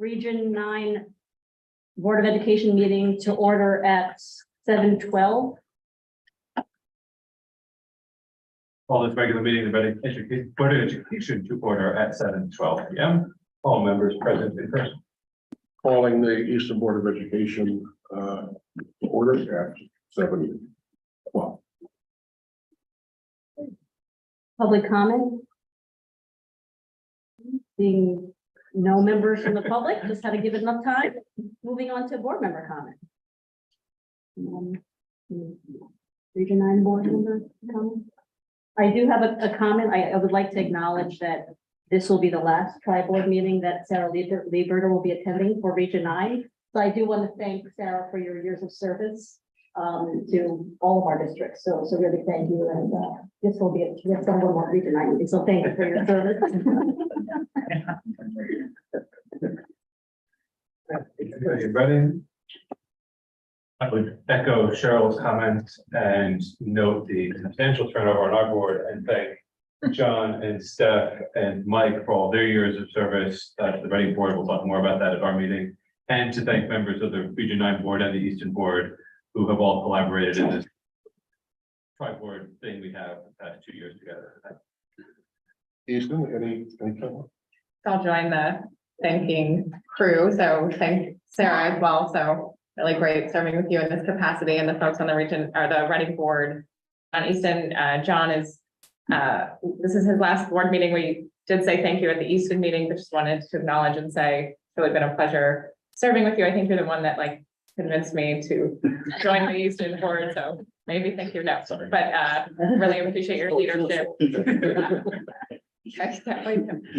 Region 9 Board of Education meeting to order at 7:12. Call this regular meeting of the Board of Education to order at 7:12 p.m. All members present in person. Calling the Easton Board of Education to order at 7:12. Public comment. Being no members from the public, just had to give it enough time. Moving on to board member comment. Region 9 board member comment. I do have a comment. I would like to acknowledge that this will be the last tri-board meeting that Sarah Lieberter will be attending for Region 9. So I do want to thank Sarah for your years of service to all of our districts. So really thank you. And this will be one more Region 9 meeting. So thank you for your service. Ready? I would echo Cheryl's comments and note the substantial turnover on our board and thank John and Steph and Mike for all their years of service to the Reading board. We'll talk more about that at our meeting. And to thank members of the Region 9 board and the Easton board who have all collaborated in this tri-board thing we have the past 2 years together. Easton, any comment? I'll join the thanking crew. So thank Sarah as well. So really great serving with you in this capacity and the folks on the region or the Reading board on Easton. John is, this is his last board meeting. We did say thank you at the Easton meeting, but just wanted to acknowledge and say it's really been a pleasure serving with you. I think you're the one that like convinced me to join the Easton board. So maybe thank you now, but really appreciate your leadership.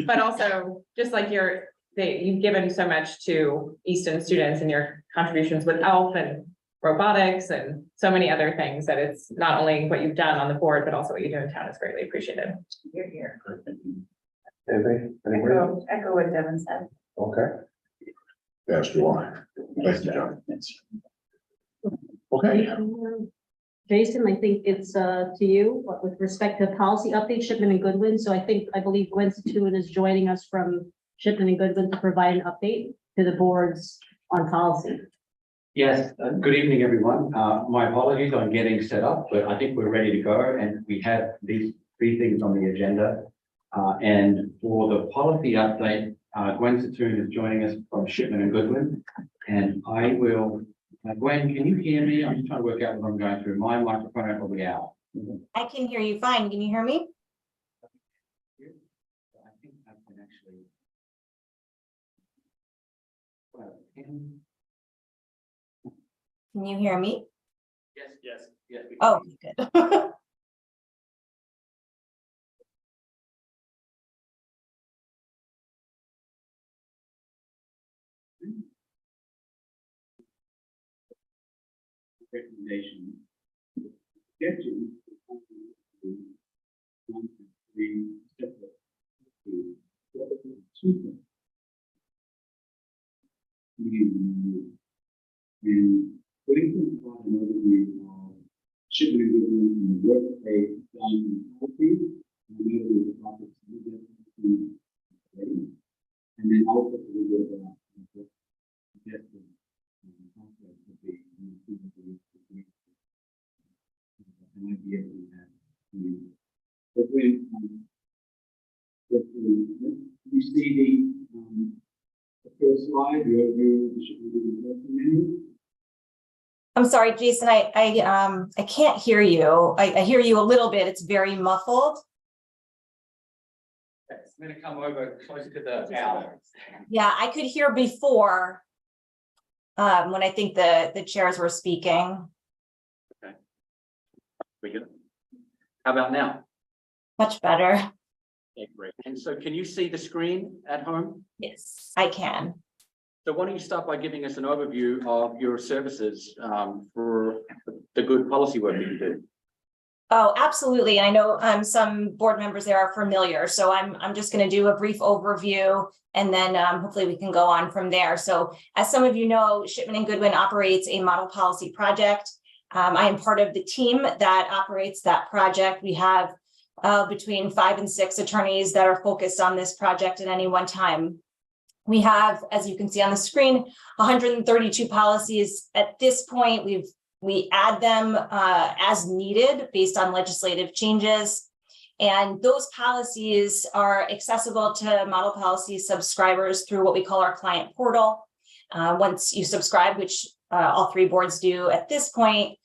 But also just like you've given so much to Easton students and your contributions with ELF and robotics and so many other things that it's not only what you've done on the board, but also what you do in town is greatly appreciated. You're here. Anything? Echo what Devin said. Okay. Yes, you are. Thank you, John. Okay. Jason, I think it's to you, but with respect to policy update, Shipman and Goodwin. So I believe Gwen Situin is joining us from Shipman and Goodwin to provide an update to the boards on policy. Yes, good evening, everyone. My apologies on getting set up, but I think we're ready to go and we have these 3 things on the agenda. And for the policy update, Gwen Situn is joining us from Shipman and Goodwin. And I will, Gwen, can you hear me? I'm just trying to work out what I'm going through. My microphone is probably out. I can hear you fine. Can you hear me? I think I can actually. Can you hear me? Yes. Oh, good. Recommendation. And putting an overview of Shipman and Goodwin and the work they've done in policy, and maybe the topics and then also a little bit about what suggested concepts would be an idea we have. But when you see the first slide, the overview of the Shipman and Goodwin menu. I'm sorry, Jason. I can't hear you. I hear you a little bit. It's very muffled. I'm going to come over closer to the hour. Yeah, I could hear before when I think the chairs were speaking. Okay. We good? How about now? Much better. Okay, great. And so can you see the screen at home? Yes, I can. So why don't you start by giving us an overview of your services for the good policy work that you do? Oh, absolutely. And I know some board members there are familiar. So I'm just going to do a brief overview and then hopefully we can go on from there. So as some of you know, Shipman and Goodwin operates a model policy project. I am part of the team that operates that project. We have between 5 and 6 attorneys that are focused on this project at any one time. We have, as you can see on the screen, 132 policies. At this point, we add them as needed based on legislative changes. And those policies are accessible to model policy subscribers through what we call our client portal. Once you subscribe, which all 3 boards do at this point,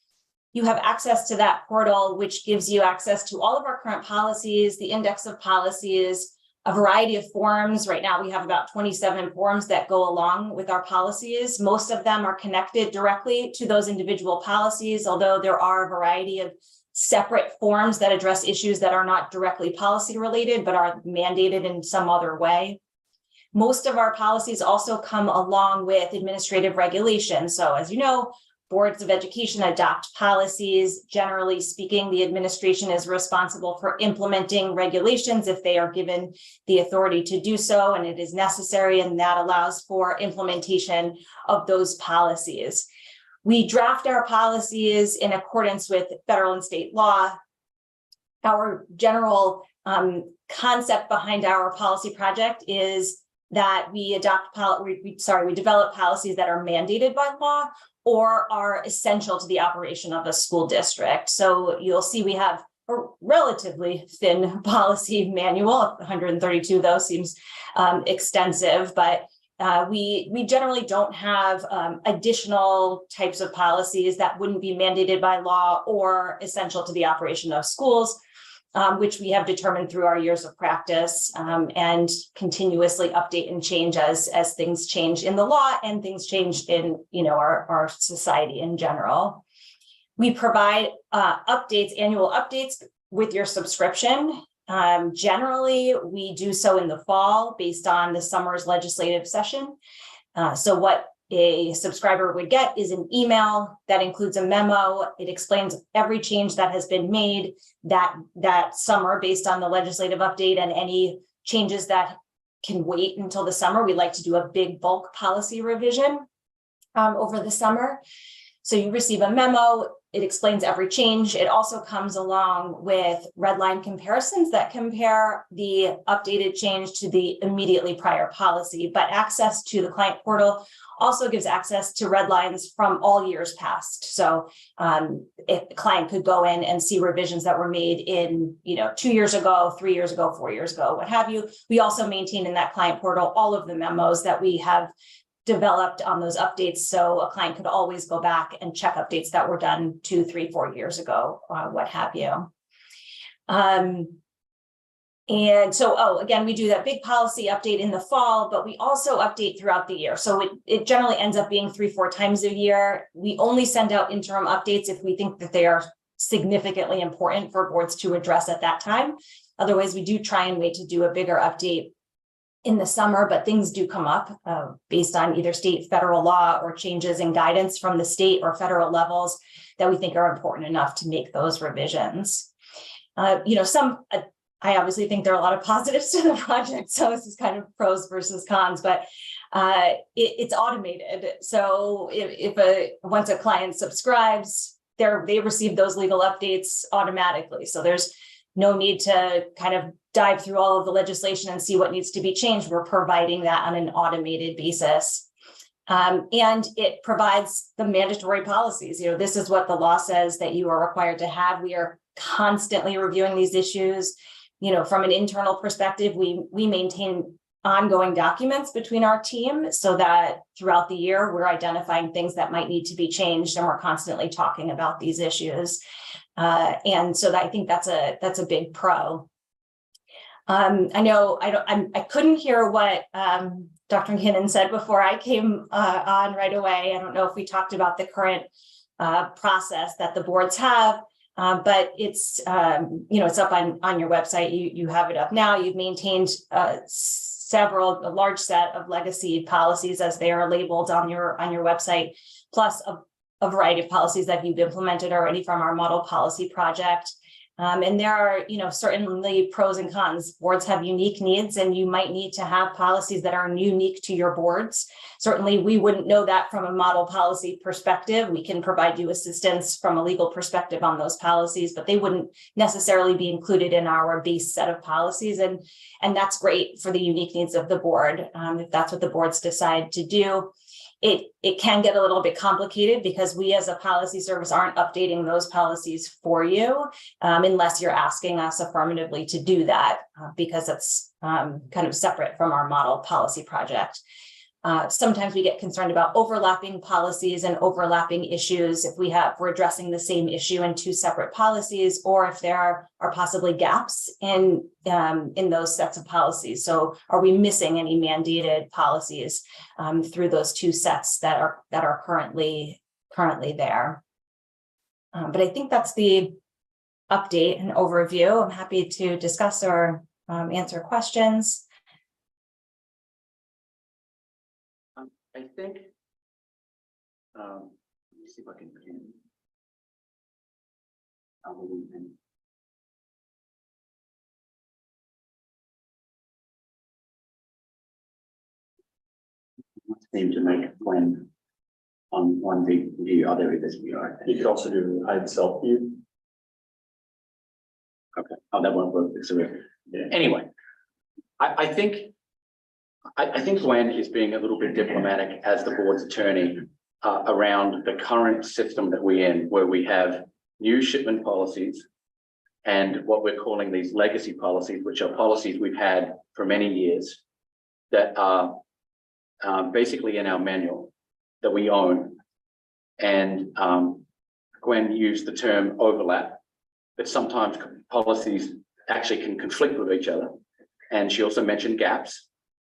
you have access to that portal, which gives you access to all of our current policies, the index of policies, a variety of forms. Right now, we have about 27 forms that go along with our policies. Most of them are connected directly to those individual policies, although there are a variety of separate forms that address issues that are not directly policy related, but are mandated in some other way. Most of our policies also come along with administrative regulations. So as you know, boards of education adopt policies. Generally speaking, the administration is responsible for implementing regulations if they are given the authority to do so, and it is necessary, and that allows for implementation of those policies. We draft our policies in accordance with federal and state law. Our general concept behind our policy project is that we develop policies that are mandated by law or are essential to the operation of a school district. So you'll see we have a relatively thin policy manual. 132 though seems extensive, but we generally don't have additional types of policies that wouldn't be mandated by law or essential to the operation of schools, which we have determined through our years of practice and continuously update and change as things change in the law and things change in our society in general. We provide annual updates with your subscription. Generally, we do so in the fall based on the summer's legislative session. So what a subscriber would get is an email that includes a memo. It explains every change that has been made that summer based on the legislative update and any changes that can wait until the summer. We like to do a big bulk policy revision over the summer. So you receive a memo. It explains every change. It also comes along with red line comparisons that compare the updated change to the immediately prior policy, but access to the client portal also gives access to red lines from all years past. So if the client could go in and see revisions that were made in 2 years ago, 3 years ago, 4 years ago, what have you. We also maintain in that client portal all of the memos that we have developed on those updates. So a client could always go back and check updates that were done 2, 3, 4 years ago, what have you. And so, again, we do that big policy update in the fall, but we also update throughout the year. So it generally ends up being 3-4 times a year. We only send out interim updates if we think that they are significantly important for boards to address at that time. Otherwise, we do try and wait to do a bigger update in the summer, but things do come up based on either state, federal law, or changes in guidance from the state or federal levels that we think are important enough to make those revisions. I obviously think there are a lot of positives to the project, so this is kind of pros versus cons, but it's automated. So once a client subscribes, they receive those legal updates automatically. So there's no need to kind of dive through all of the legislation and see what needs to be changed. We're providing that on an automated basis. And it provides the mandatory policies. This is what the law says that you are required to have. We are constantly reviewing these issues. From an internal perspective, we maintain ongoing documents between our team so that throughout the year, we're identifying things that might need to be changed, and we're constantly talking about these issues. And so I think that's a big pro. I know I couldn't hear what Dr. McKinnon said before I came on right away. I don't know if we talked about the current process that the boards have. But it's it's up on your website. You have it up now. You've maintained a large set of legacy policies as they are labeled on your website, plus a variety of policies that you've implemented already from our model policy project. And there are, certainly pros and cons. Boards have unique needs, and you might need to have policies that are unique to your boards. Certainly, we wouldn't know that from a model policy perspective. We can provide you assistance from a legal perspective on those policies, but they wouldn't necessarily be included in our base set of policies. And that's great for the unique needs of the board, if that's what the boards decide to do. It can get a little bit complicated because we as a policy service aren't updating those policies for you unless you're asking us affirmatively to do that because it's kind of separate from our model policy project. Sometimes we get concerned about overlapping policies and overlapping issues if we're addressing the same issue in two separate policies, or if there are possibly gaps in those sets of policies. So are we missing any mandated policies through those two sets that are currently there? But I think that's the update and overview. I'm happy to discuss or answer questions. I think, let me see if I can pin. Seem to make when on one big view, there it is. You could also do hide self view. Okay, oh, that won't work. Yeah. Anyway, I think Gwen is being a little bit diplomatic as the board's attorney around the current system that we're in, where we have new shipment policies and what we're calling these legacy policies, which are policies we've had for many years that are basically in our manual that we own. And Gwen used the term overlap, but sometimes policies actually can conflict with each other. And she also mentioned gaps.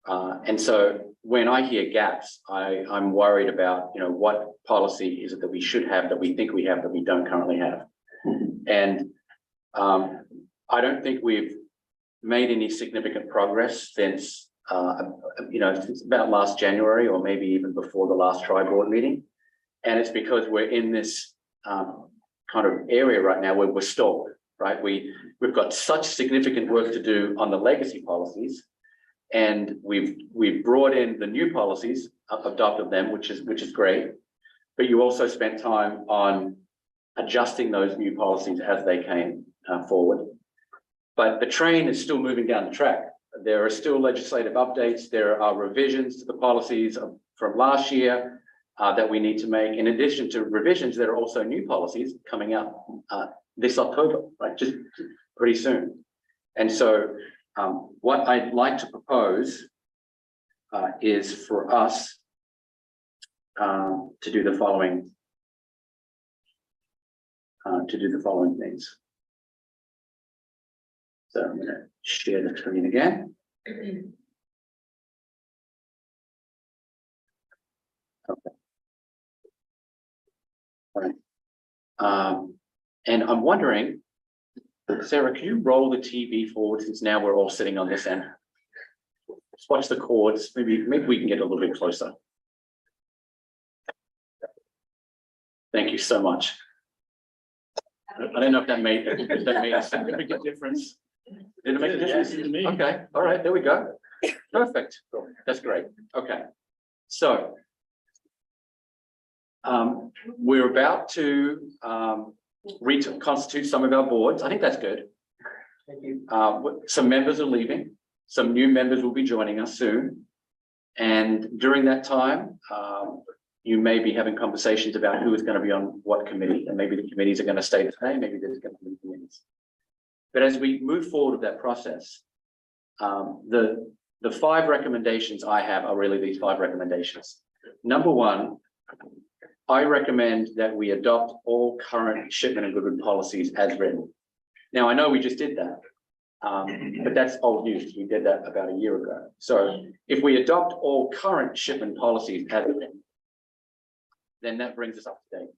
And so when I hear gaps, I'm worried about, what policy is it that we should have, that we think we have, that we don't currently have. And I don't think we've made any significant progress since, since about last January, or maybe even before the last tri-board meeting. And it's because we're in this kind of area right now where we're stalled, right? We've got such significant work to do on the legacy policies. And we've brought in the new policies, adopted them, which is great. But you also spent time on adjusting those new policies as they came forward. But the train is still moving down the track. There are still legislative updates. There are revisions to the policies from last year that we need to make. In addition to revisions, there are also new policies coming out this October, right? Just pretty soon. And so what I'd like to propose is for us to do the following things. So I'm going to share the screen again. Okay. All right. And I'm wondering, Sarah, can you roll the TV forward, since now we're all sitting on this end? Let's watch the cords. Maybe we can get a little bit closer. Thank you so much. I don't know if that made a significant difference. Did it make a difference? Yeah, okay, all right, there we go. Perfect. That's great. Okay, so we're about to reconstitute some of our boards. I think that's good. Thank you. Some members are leaving. Some new members will be joining us soon. And during that time, you may be having conversations about who is going to be on what committee, and maybe the committees are going to stay the same. Maybe there's going to be committees. But as we move forward with that process, the 5 recommendations I have are really these 5 recommendations. Number 1, I recommend that we adopt all current shipment and goodwill policies as written. Now, I know we just did that, but that's old news. We did that about a year ago. So if we adopt all current shipment policies as written, then that brings us up to date.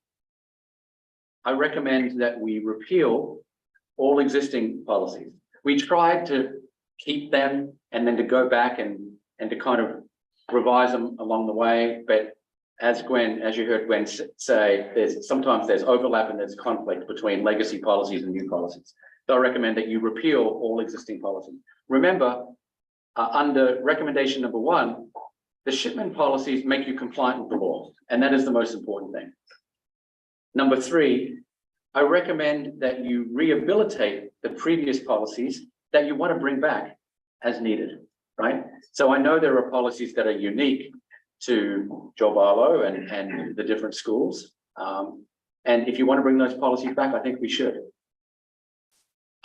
I recommend that we repeal all existing policies. We tried to keep them and then to go back and to kind of revise them along the way. But as you heard Gwen say, sometimes there's overlap and there's conflict between legacy policies and new policies. So I recommend that you repeal all existing policies. Remember, under recommendation number 1, the shipment policies make you compliant with the law, and that is the most important thing. Number 3, I recommend that you rehabilitate the previous policies that you want to bring back as needed, right? So I know there are policies that are unique to Joe Barlow and the different schools. And if you want to bring those policies back, I think we should.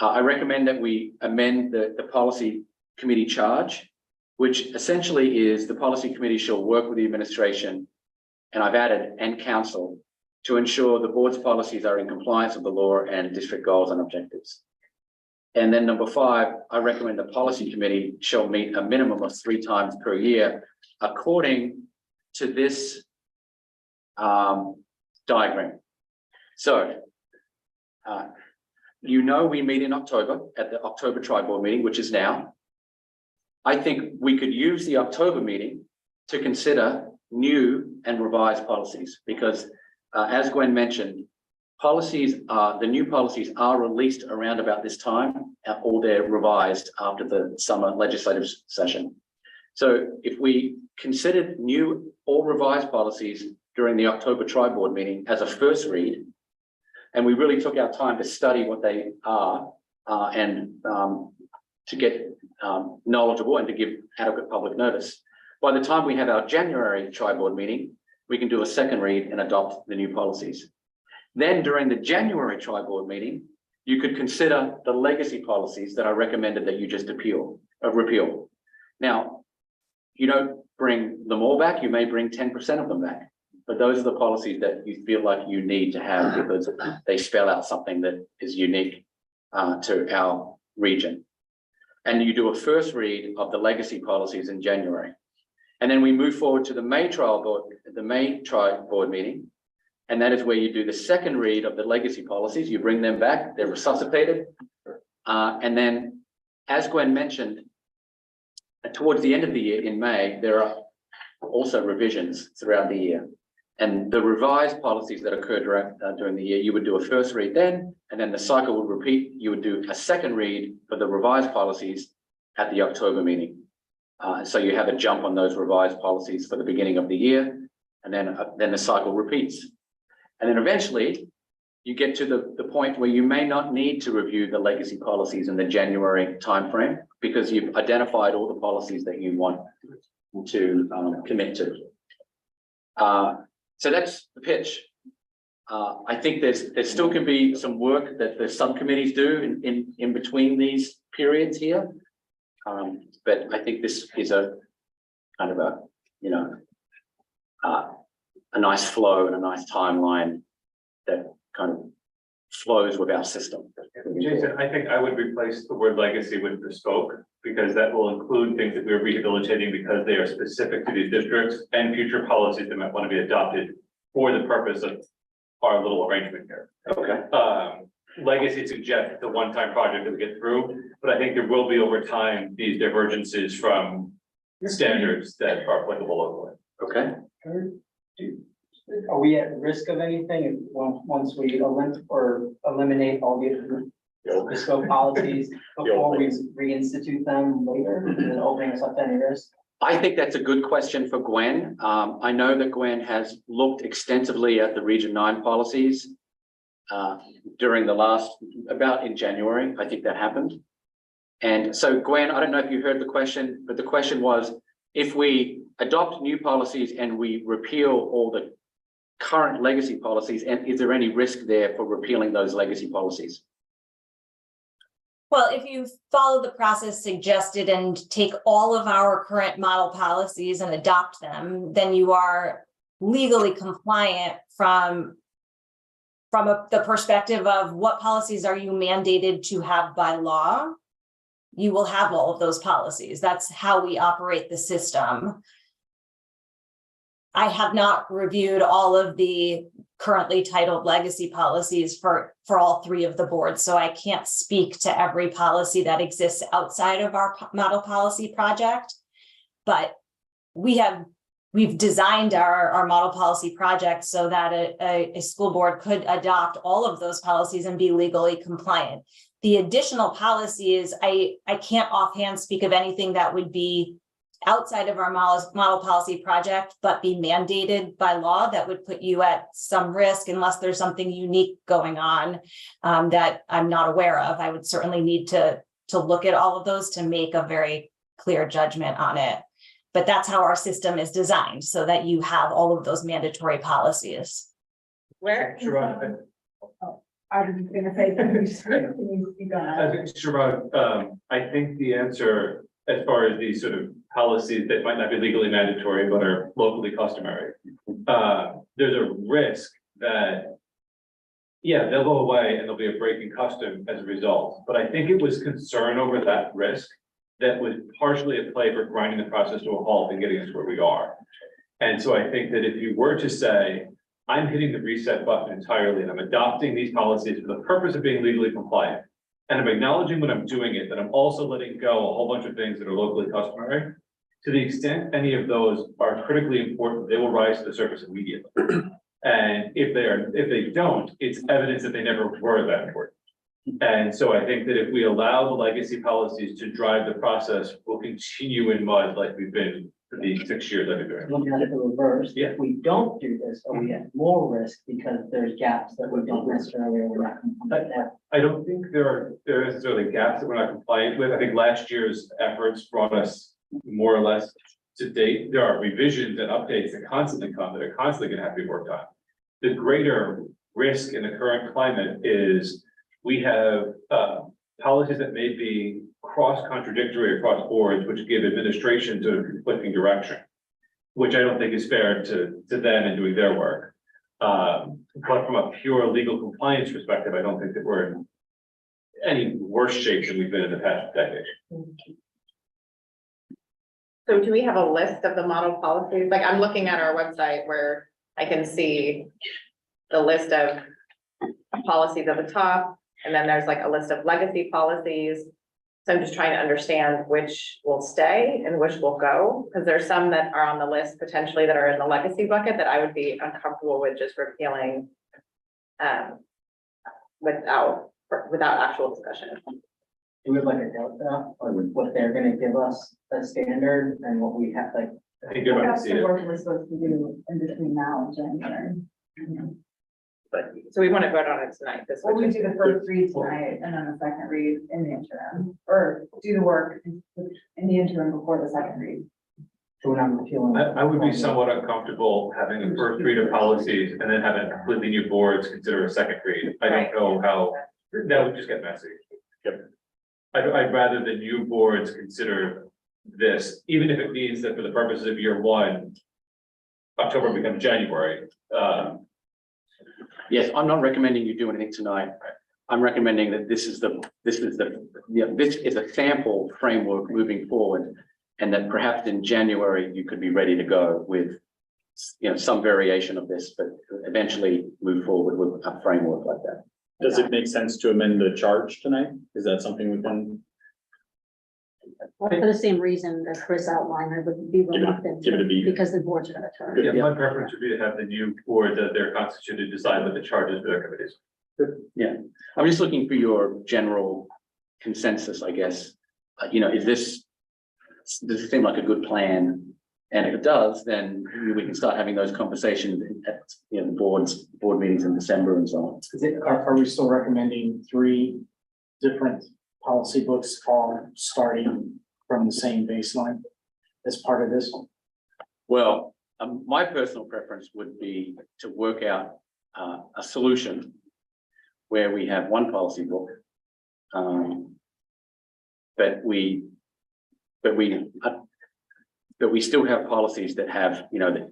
I recommend that we amend the policy committee charge, which essentially is the policy committee shall work with the administration, and I've added, and council, to ensure the board's policies are in compliance with the law and district goals and objectives. And then number 5, I recommend the policy committee shall meet a minimum of 3 times per year, according to this diagram. So, we meet in October at the October tri-board meeting, which is now. I think we could use the October meeting to consider new and revised policies, because as Gwen mentioned, the new policies are released around about this time, or they're revised after the summer legislative session. So if we considered new or revised policies during the October tri-board meeting as a first read, and we really took our time to study what they are and to get knowledgeable and to give adequate public notice. By the time we have our January tri-board meeting, we can do a second read and adopt the new policies. Then during the January tri-board meeting, you could consider the legacy policies that I recommended that you just repeal. Now, you don't bring them all back, you may bring 10% of them back, but those are the policies that you feel like you need to have because they spell out something that is unique to our region. And you do a first read of the legacy policies in January. And then we move forward to the May tri-board meeting. And that is where you do the second read of the legacy policies. You bring them back, they're resuscitated. And then, as Gwen mentioned, towards the end of the year in May, there are also revisions throughout the year. And the revised policies that occurred during the year, you would do a first read then, and then the cycle would repeat. You would do a second read for the revised policies at the October meeting. So you have a jump on those revised policies for the beginning of the year, and then the cycle repeats. And then eventually you get to the point where you may not need to review the legacy policies in the January timeframe because you've identified all the policies that you want to commit to. So that's the pitch. I think there still can be some work that the subcommittees do in between these periods here. But I think this is a kind of a nice flow and a nice timeline that kind of flows with our system. Jason, I think I would replace the word legacy with bespoke, because that will include things that we're rehabilitating because they are specific to these districts and future policies that might want to be adopted for the purpose of our little arrangement here. Okay. Legacy suggests the one-time project that we get through, but I think there will be over time these divergences from standards that are applicable locally. Okay. Are we at risk of anything once we eliminate all the bespoke policies before we reinstitute them later, and opening us up to any risk? I think that's a good question for Gwen. I know that Gwen has looked extensively at the Region 9 policies during about in January, I think that happened. And so Gwen, I don't know if you heard the question, but the question was, if we adopt new policies and we repeal all the current legacy policies, and is there any risk there for repealing those legacy policies? Well, if you follow the process suggested and take all of our current model policies and adopt them, then you are legally compliant from the perspective of what policies are you mandated to have by law. You will have all of those policies. That's how we operate the system. I have not reviewed all of the currently titled legacy policies for all 3 of the boards, so I can't speak to every policy that exists outside of our model policy project. But we have we've designed our model policy project so that a school board could adopt all of those policies and be legally compliant. The additional policies, I can't offhand speak of anything that would be outside of our model policy project, but be mandated by law that would put you at some risk unless there's something unique going on that I'm not aware of. I would certainly need to look at all of those to make a very clear judgment on it. But that's how our system is designed, so that you have all of those mandatory policies. Where? Sherrod, I was gonna say, Sherrod, I think the answer, as far as these sort of policies that might not be legally mandatory, but are locally customary, there's a risk that, yeah, they'll go away and there'll be a break in custom as a result. But I think it was concern over that risk that was partially at play for grinding the process to a halt and getting us where we are. And so I think that if you were to say, I'm hitting the reset button entirely and I'm adopting these policies for the purpose of being legally compliant, and I'm acknowledging when I'm doing it, that I'm also letting go a whole bunch of things that are locally customary, to the extent any of those are critically important, they will rise to the surface immediately. And if they don't, it's evidence that they never were that important. And so I think that if we allow the legacy policies to drive the process, we'll continue in mud like we've been for the 6 years I've been doing it. Looking at it the reverse, Yeah. if we don't do this, are we at more risk because there's gaps that we don't necessarily are not compliant with? I don't think there are necessarily gaps that we're not compliant with. I think last year's efforts brought us more or less to date. There are revisions and updates that constantly come that are constantly going to have to be worked on. The greater risk in the current climate is we have policies that may be cross-contradictory across boards, which give administration to a conflicting direction, which I don't think is fair to them in doing their work. But from a pure legal compliance perspective, I don't think that we're in any worse shape than we've been in the past decade. So do we have a list of the model policies? Like, I'm looking at our website where I can see the list of policies at the top, and then there's like a list of legacy policies. So I'm just trying to understand which will stay and which will go, because there's some that are on the list potentially that are in the legacy bucket that I would be uncomfortable with just repealing without actual discussion. Do we have like a delta or what they're gonna give us as standard and what we have like? I think you're about to that's see the it. work we're supposed to do in between now and January. But, so we want to vote on it tonight. This Well, would we just- do the first read tonight and then the second read in the interim, or do the work in the interim before the second read. So when I'm repealing. I would be somewhat uncomfortable having a first read of policies and then having completely new boards consider a second read. I don't know how, that would just get messy. Yep. I'd rather the new boards consider this, even if it means that for the purposes of year one, October becomes January. Yes, I'm not recommending you do anything tonight. I'm recommending that this is a sample framework moving forward. And that perhaps in January, you could be ready to go with, some variation of this, but eventually move forward with a framework like that. Does it make sense to amend the charge tonight? Is that something we can For the same reason that Chris outlined, I would be reluctant give it a beat? because the board's gonna turn. Yeah, my preference would be to have the new board that they're constituted to decide what the charges for their committees. Yeah, I'm just looking for your general consensus, I guess. Does it seem like a good plan? And if it does, then we can start having those conversations at, the board meetings in December and so on. Are we still recommending 3 different policy books all starting from the same baseline as part of this? Well, my personal preference would be to work out a solution where we have one policy book, but we still have policies that have, the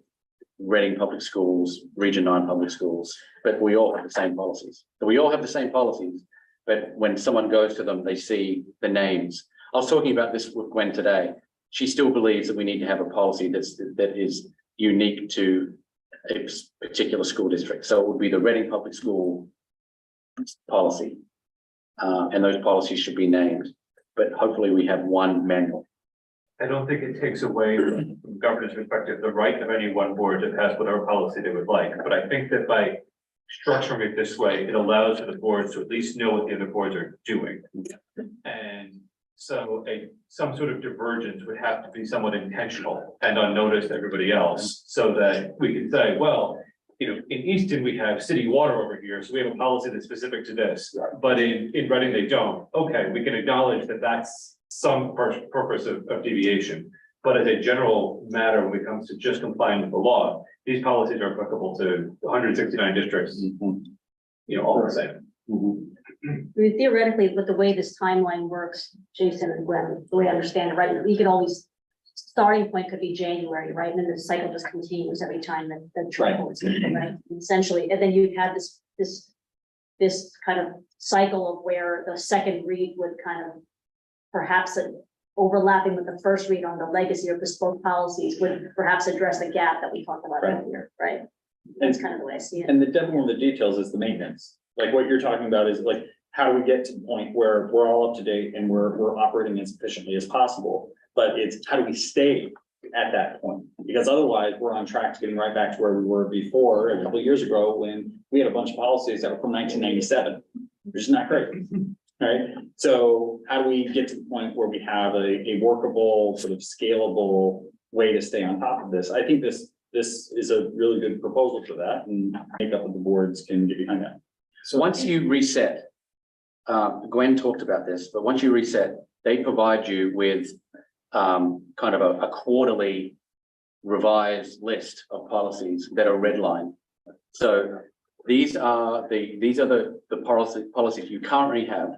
Reading Public Schools, Region 9 public schools, but we all have the same policies. So we all have the same policies, but when someone goes to them, they see the names. I was talking about this with Gwen today. She still believes that we need to have a policy that is unique to a particular school district. So it would be the Reading Public School policy. And those policies should be named, but hopefully we have one manual. I don't think it takes away from governance perspective, the right of any one board to pass whatever policy they would like, but I think that by structuring it this way, it allows for the boards to at least know what the other boards are doing. And so some sort of divergence would have to be somewhat intentional and unnoticed to everybody else, so that we can say, well, you know, in Easton, we have city water over here, so we have a policy that's specific to this, but in Reading, they don't. Okay, we can acknowledge that that's some purpose of deviation. But as a general matter, when it comes to just complying with the law, these policies are applicable to 169 districts, you know, all the same. I mean, theoretically, with the way this timeline works, Jason and Gwen, the way I understand it, right, we could always, starting point could be January, right, and then the cycle just continues every time that the trial is, right, essentially, and then you'd have this kind of cycle of where the second read would kind of perhaps overlapping with the first read on the legacy or bespoke policies would perhaps address the gap that we talked about earlier, right? That's kind of the way I see it. And the devil in the details is the maintenance. Like what you're talking about is like, how do we get to the point where we're all up to date and we're operating as efficiently as possible? But it's how do we stay at that point? Because otherwise we're on track to getting right back to where we were before a couple of years ago when we had a bunch of policies that were from 1997, which is not great. Right, so how do we get to the point where we have a workable, sort of scalable way to stay on top of this? I think this is a really good proposal for that, and makeup of the boards can get behind that. So once you reset, Gwen talked about this, but once you reset, they provide you with kind of a quarterly revised list of policies that are redlined. So these are the policies you currently have.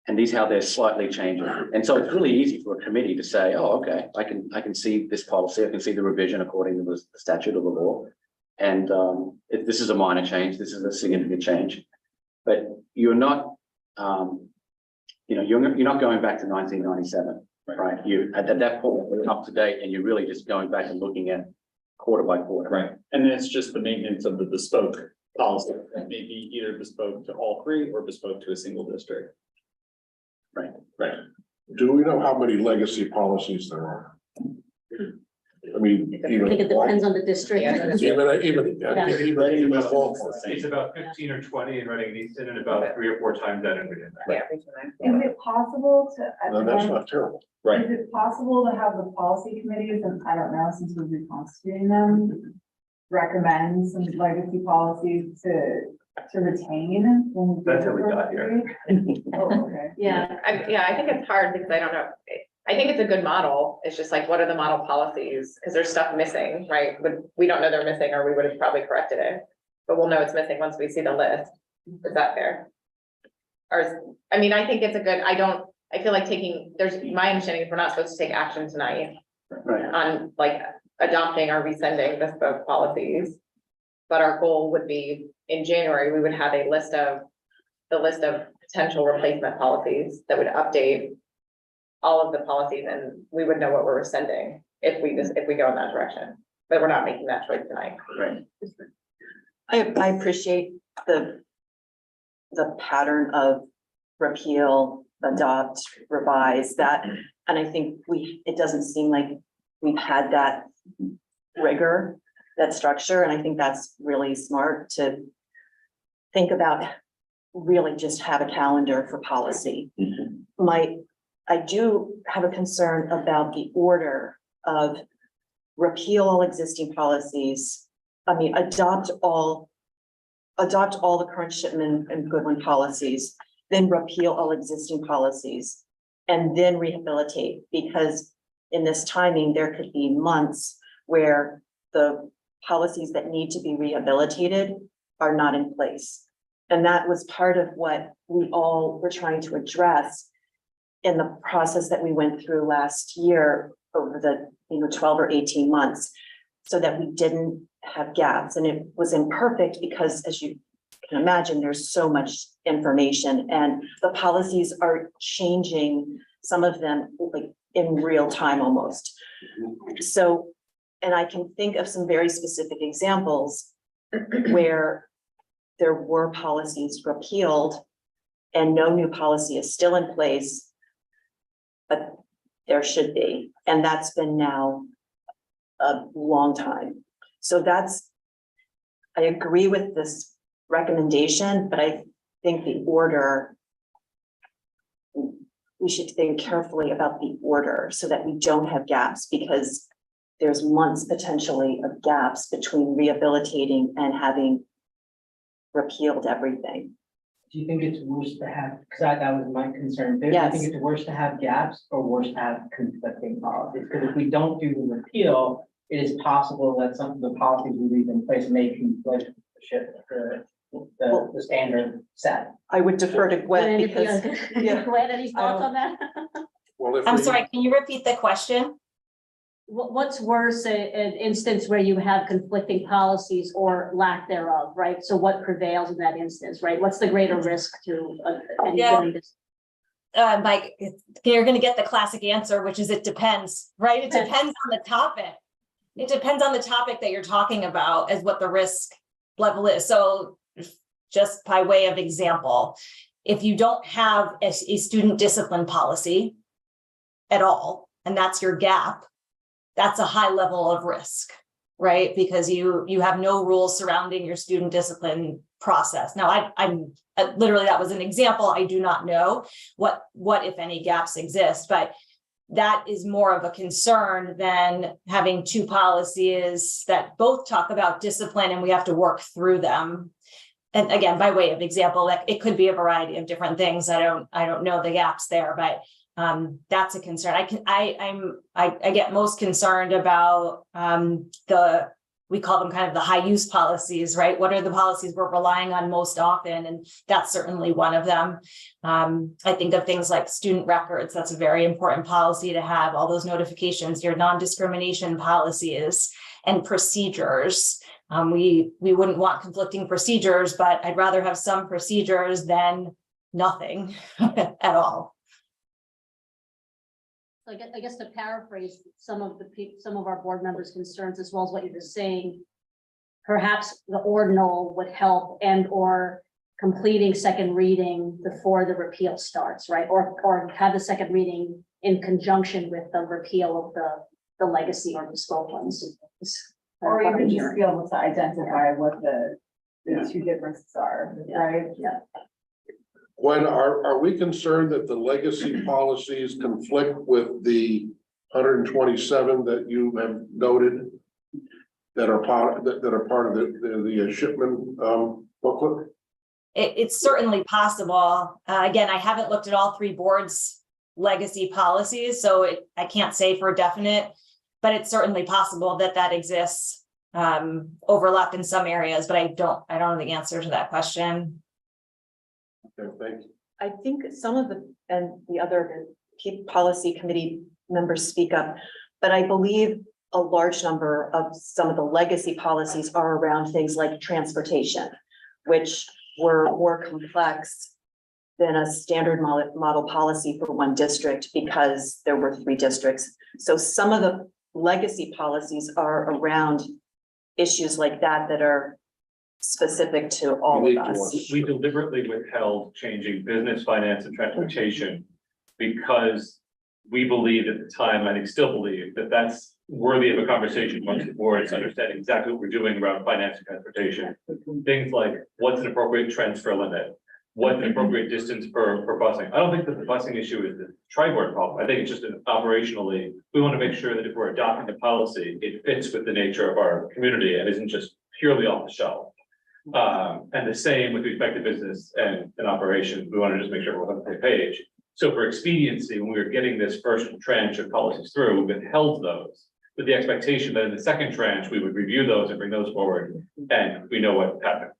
And these how they're slightly changing. And so it's really easy for a committee to say, oh, okay, I can see this policy, I can see the revision according to the statute of the law. And if this is a minor change, this is a significant change. But you're not, you know, you're not going back to 1997, right? You at that point, you're up to date and you're really just going back and looking at quarter by quarter. Right. And then it's just the maintenance of the bespoke policy that may be either bespoke to all three or bespoke to a single district. Right, right. Do we know how many legacy policies there are? I mean, I think it depends on the district. even It's about 15 or 20 in Reading and Easton, and about 3 or 4 times that in Region. Yeah, Region9. Is it possible to? No, that's not terrible. Right. Is it possible to have the policy committees, and I don't know, since we're reconstituting them, recommend some legacy policies to retain? When we do That's how we the got first here. read? Oh, okay. Yeah, I think it's hard because I don't know. I think it's a good model. It's just like, what are the model policies? Because there's stuff missing, right? But we don't know they're missing, or we would have probably corrected it. But we'll know it's missing once we see the list. Is that fair? I mean, I think it's a good, I feel like my understanding is we're not supposed to take action tonight Right. on like adopting or rescinding bespoke policies. But our goal would be in January, we would have the list of potential replacement policies that would update all of the policies, and we would know what we're rescinding if we go in that direction. But we're not making that choice tonight. Right. I appreciate the pattern of repeal, adopt, revise that, and I think it doesn't seem like we've had that rigor, that structure, and I think that's really smart to think about. Really just have a calendar for policy. I do have a concern about the order of repeal all existing policies. I mean, adopt all the current Shipman and Goodwin policies, then repeal all existing policies, and then rehabilitate, because in this timing, there could be months where the policies that need to be rehabilitated are not in place. And that was part of what we all were trying to address in the process that we went through last year over the 12 or 18 months, so that we didn't have gaps. And it was imperfect because, as you can imagine, there's so much information and the policies are changing, some of them like in real time almost. So, and I can think of some very specific examples where there were policies repealed and no new policy is still in place. But there should be, and that's been now a long time. So I agree with this recommendation, but I think the order, we should think carefully about the order so that we don't have gaps, because there's months potentially of gaps between rehabilitating and having repealed everything. Do you think it's worse to have, because that was my concern, do you Yes. think it's worse to have gaps or worse to have conflicting policies? Because if we don't do the repeal, it is possible that some of the policies we leave in place may conflict with the shift, the standard set. I would defer to Gwen because, yeah. Gwen, any thoughts on that? Well, if I'm we- sorry, can you repeat the question? What's worse, an instance where you have conflicting policies or lack thereof, right? So what prevails in that instance, right? What's the greater risk to any Yeah. given dis- Mike, you're gonna get the classic answer, which is it depends, right? It depends on the topic. It depends on the topic that you're talking about as what the risk level is. So just by way of example, if you don't have a student discipline policy at all, and that's your gap, that's a high level of risk, right? Because you have no rules surrounding your student discipline process. Now, I'm literally, that was an example. I do not know what if any gaps exist, but that is more of a concern than having two policies that both talk about discipline and we have to work through them. And again, by way of example, like it could be a variety of different things. I don't know the gaps there, but that's a concern. I get most concerned about we call them kind of the high use policies, right? What are the policies we're relying on most often? And that's certainly one of them. I think of things like student records. That's a very important policy to have, all those notifications, your non-discrimination policies and procedures. We wouldn't want conflicting procedures, but I'd rather have some procedures than nothing at all. I guess to paraphrase some of our board members' concerns, as well as what you're just saying, perhaps the ordinal would help, and or completing second reading before the repeal starts, right? Or have the second reading in conjunction with the repeal of the legacy or bespoke ones. Or even just be able to identify what the two differences are, right? Yeah. Gwen, are we concerned that the legacy policies conflict with the 127 that you have noted that are part of the shipment booklet? It's certainly possible. Again, I haven't looked at all three boards' legacy policies, so I can't say for definite, but it's certainly possible that exists, overlap in some areas, but I don't know the answer to that question. Okay, thank you. I think some of the other policy committee members speak up, but I believe a large number of some of the legacy policies are around things like transportation, which were more complex than a standard model policy for one district because there were 3 districts. So some of the legacy policies are around issues like that are specific to all of us. We deliberately withheld changing business, finance, and transportation because we believed at the time, I think still believe, that that's worthy of a conversation amongst the boards, understanding exactly what we're doing around finance and transportation. Things like what's an appropriate transfer limit, what's an appropriate distance for busing. I don't think that the busing issue is the tri-board problem. I think it's just an operationally, we want to make sure that if we're adopting a policy, it fits with the nature of our community and isn't just purely off the shelf. And the same with respect to business and operations. We want to just make sure we're on the same page. So for expediency, when we were getting this first tranche of policies through, we withheld those with the expectation that in the second tranche, we would review those and bring those forward. And we know what happened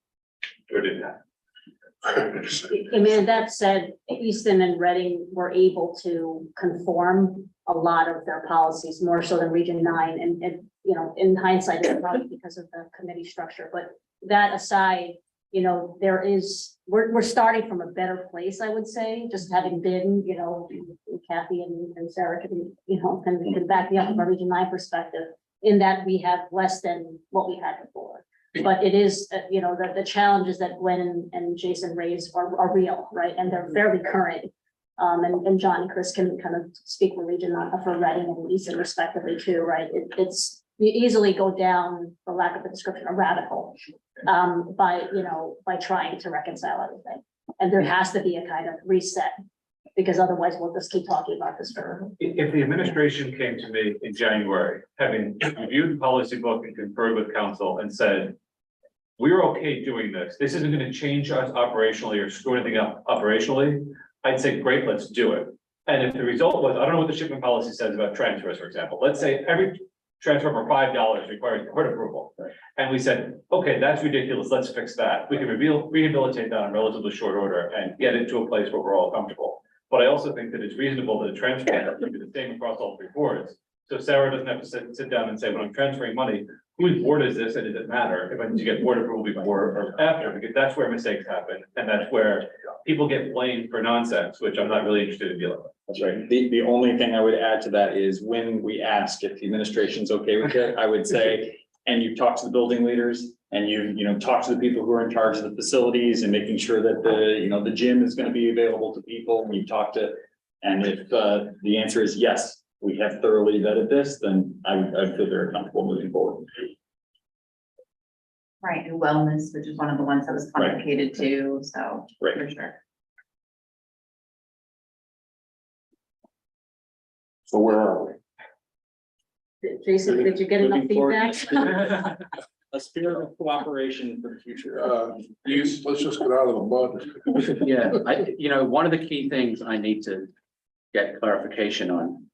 or didn't happen. I mean, that said, Easton and Reading were able to conform a lot of their policies more so than Region 9. And you know, in hindsight, it's probably because of the committee structure. But that aside, you know, we're starting from a better place, I would say, just having been, you know, Kathy and Sarah can, you know, can back me up from a Region 9 perspective, in that we have less than what we had before. But it is, you know, the challenges that Gwen and Jason raised are real, right? And they're fairly current. And John and Chris can kind of speak for for Reading and Easton respectively too, right? It's, you easily go down, for lack of a description, a rabbit hole. By trying to reconcile everything. And there has to be a kind of reset. Because otherwise we'll just keep talking about this for. If the administration came to me in January, having reviewed the policy book and conferred with council and said, we're okay doing this, this isn't gonna change us operationally or screw anything up operationally, I'd say, great, let's do it. And if the result was, I don't know what the shipment policy says about transfers, for example, let's say every transfer for $5 requires court approval. And we said, okay, that's ridiculous, let's fix that. We can rehabilitate that in relatively short order and get it to a place where we're all comfortable. But I also think that it's reasonable that a transfer should be the same across all three boards. So Sarah doesn't have to sit down and say, when I'm transferring money, whose board is this and does it matter if I need to get board approval before or after? Because that's where mistakes happen and that's where people get blamed for nonsense, which I'm not really interested in dealing with. That's right. The only thing I would add to that is when we ask if the administration's okay with it, I would say, and you talk to the building leaders and you talk to the people who are in charge of the facilities and making sure that the gym is going to be available to people. And you talk to, and if the answer is yes, we have thoroughly vetted this, then I feel very comfortable moving forward. Right, and wellness, which is one of the ones that was complicated too, so Right. for sure. So where are we? Jason, did you get enough Moving forward. feedback? A spirit of cooperation for the future. Let's just get out of the mud. Yeah, one of the key things I need to get clarification on.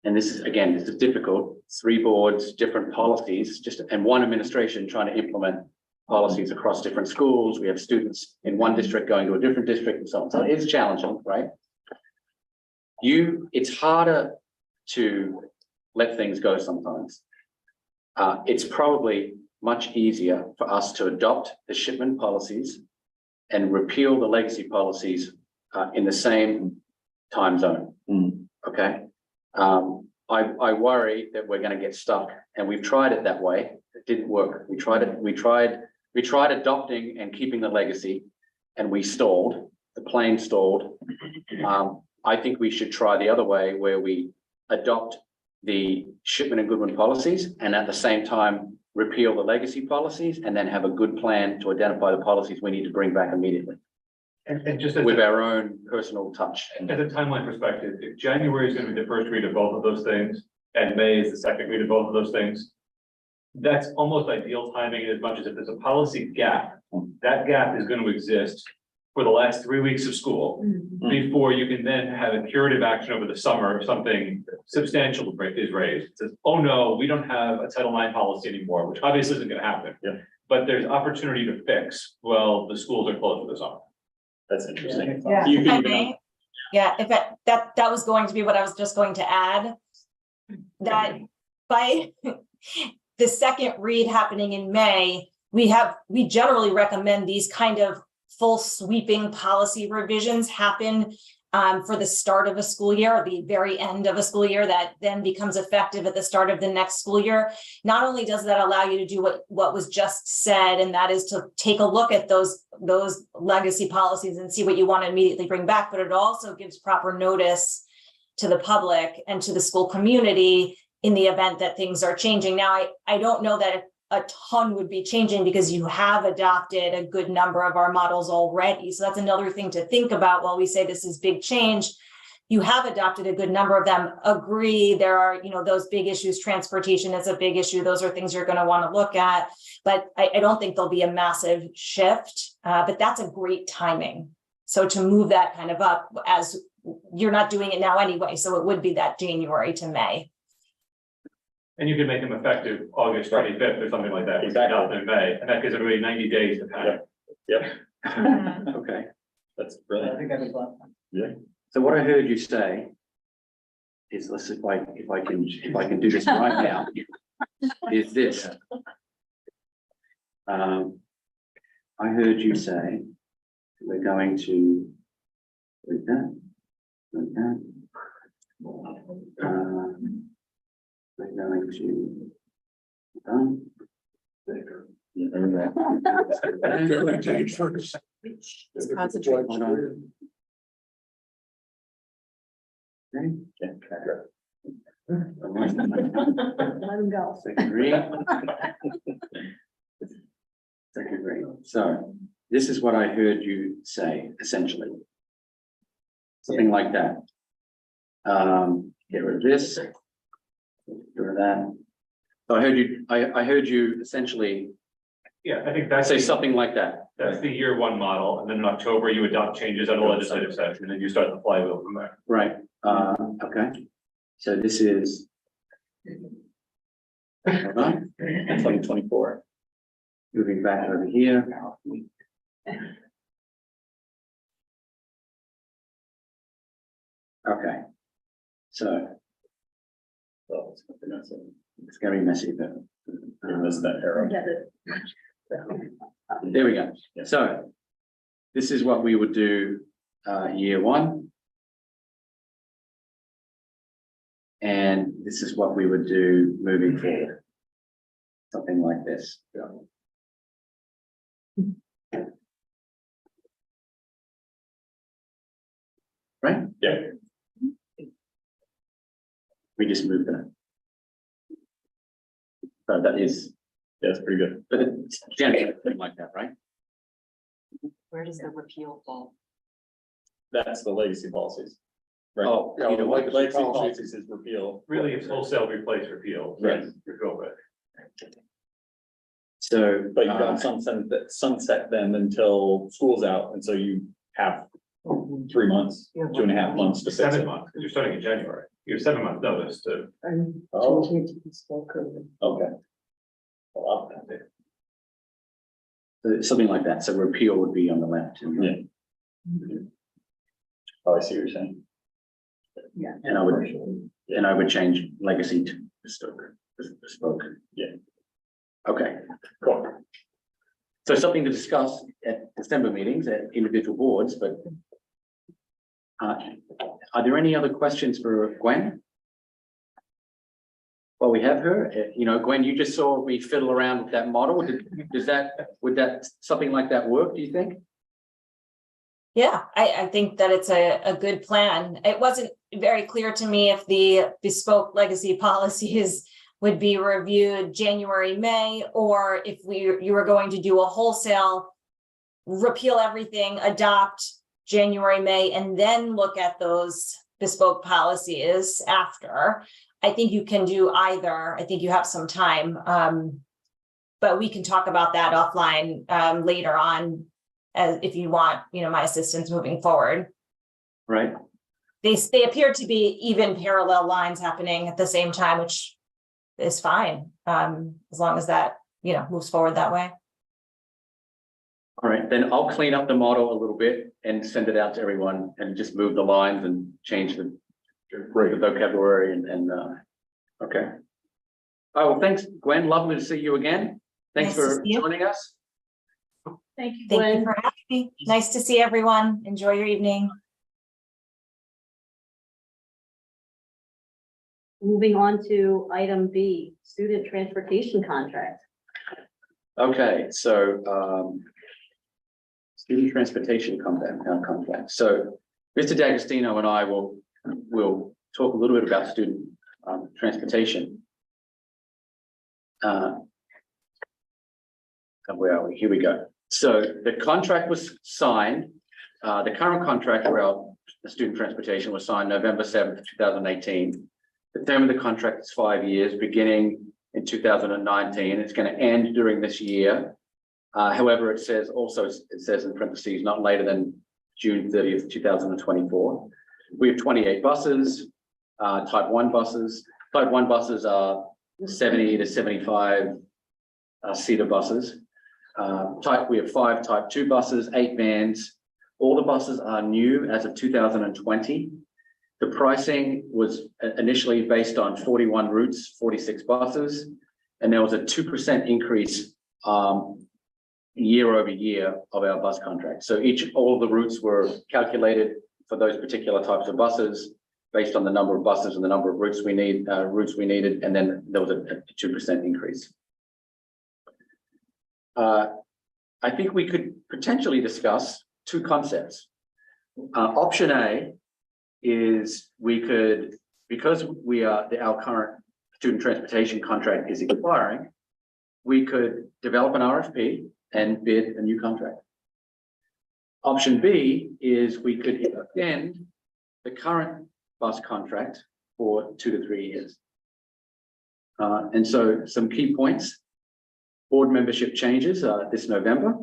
And this is difficult, 3 boards, different policies, and one administration trying to implement policies across different schools. We have students in one district going to a different district and so on. So it's challenging, right? It's harder to let things go sometimes. It's probably much easier for us to adopt the shipment policies and repeal the legacy policies in the same time zone. Okay. I worry that we're going to get stuck, and we've tried it that way. It didn't work. We tried adopting and keeping the legacy, and we stalled. The plane stalled. I think we should try the other way, where we adopt the Shipman and Goodwin policies and at the same time repeal the legacy policies, and then have a good plan to identify the policies we need to bring back immediately And just as with our own personal touch. as a timeline perspective, if January is going to be the first read of both of those things, and May is the second read of both of those things, that's almost ideal timing, as much as if there's a policy gap, that gap is going to exist for the last 3 weeks of school, before you can then have a curative action over the summer if something substantial is raised. It says, oh no, we don't have a Title IX policy anymore, which obviously isn't going to happen. Yeah. But there's opportunity to fix, well, the schools are closed for the summer. That's interesting. Yeah. You If I can even, may, yeah, if that was going to be what I was just going to add. That by the second read happening in May, we generally recommend these kind of full sweeping policy revisions happen for the start of a school year, or the very end of a school year, that then becomes effective at the start of the next school year. Not only does that allow you to do what was just said, and that is to take a look at those legacy policies and see what you want to immediately bring back, but it also gives proper notice to the public and to the school community in the event that things are changing. Now, I don't know that a ton would be changing, because you have adopted a good number of our models already. So that's another thing to think about while we say this is big change. You have adopted a good number of them. Agree, there are, those big issues. Transportation is a big issue. Those are things you're going to want to look at. But I don't think there'll be a massive shift, but that's a great timing. So to move that kind of up, as you're not doing it now anyway, so it would be that January to May. And you can make them effective August 25th or something like that. Exactly. Not in May, and that gives everybody 90 days to pass. yep, Okay. that's I brilliant. think that was last. So what I heard you say is, let's see if I can do this right now, is this. I heard you say we're going to like that, like that. We're going to done. Fairly change first. Hold on. Let him go. Second read. Second read. So this is what I heard you say, essentially. Something like that. Get rid of this. Get rid of that. So I heard you essentially Yeah, I think that's, say something like that. that's the year one model, and then in October you adopt changes at a legislative session, and then you start the flywheel from there. Right, okay. So this is. Hold on, 2024. moving back over here. Okay. So it's gonna be messy, but. You missed that arrow. Get it. There we go. So this is what we would do year one. And this is what we would do moving forward. Something like this. Right? Yeah. We just moved that. So that is, Yeah, it's pretty good. but it's generally something like that, right? Where does the repeal fall? That's the legacy policies. Right. Oh, Yeah, you know what? Legacy policies is repeal. Really, it's wholesale replace repeal. Right. Repeal it. So. But you don't sunset them until school's out, and so you have 3 months, 2.5 months to fix 7 it. months, because you're starting in January. You have 7 month notice to. Oh. Okay. Well, Something like that. So repeal would be on the left. Yeah. Oh, I see what you're saying. And I would change legacy to bespoke. Yeah. Okay, Cool. so something to discuss at December meetings at individual boards, but. Are there any other questions for Gwen? Well, we have her, Gwen, you just saw me fiddle around with that model. Would that, something like that work, do you think? Yeah, I think that it's a good plan. It wasn't very clear to me if the bespoke legacy policies would be reviewed January, May, or if you were going to do a wholesale repeal everything, adopt January, May, and then look at those bespoke policies after. I think you can do either. I think you have some time. But we can talk about that offline later on, if you want, my assistance moving forward. Right, They appear to be even parallel lines happening at the same time, which is fine, as long as that, moves forward that way. all right, then I'll clean up the model a little bit and send it out to everyone and just move the lines and change the vocabulary and okay. Oh, well, thanks, Gwen, lovely to see you again. Thanks Nice to for see you. joining us. Thank you, Thank you Gwen. for having me. Nice to see everyone. Enjoy your evening. Moving on to item B, student transportation contract. Okay, so student transportation contract. So Mr. D'Agostino and I will talk a little bit about student transportation. Where are we? Here we go. So the contract was signed. The current contract for our student transportation was signed November 7th, 2018. The term of the contract is 5 years, beginning in 2019. It's going to end during this year. However, it says in parentheses, not later than June 30th, 2024. We have 28 buses, type 1 buses. Type 1 buses are 70 to 75 seater buses. We have 5 type 2 buses, 8 vans. All the buses are new as of 2020. The pricing was initially based on 41 routes, 46 buses, and there was a 2% increase year over year of our bus contract. So all of the routes were calculated for those particular types of buses based on the number of buses and the number of routes we needed, and then there was a 2% increase. I think we could potentially discuss 2 concepts. Option A is we could, because our current student transportation contract is expiring, we could develop an RFP and bid a new contract. Option B is we could extend the current bus contract for 2 to 3 years. And so some key points: board membership changes this November.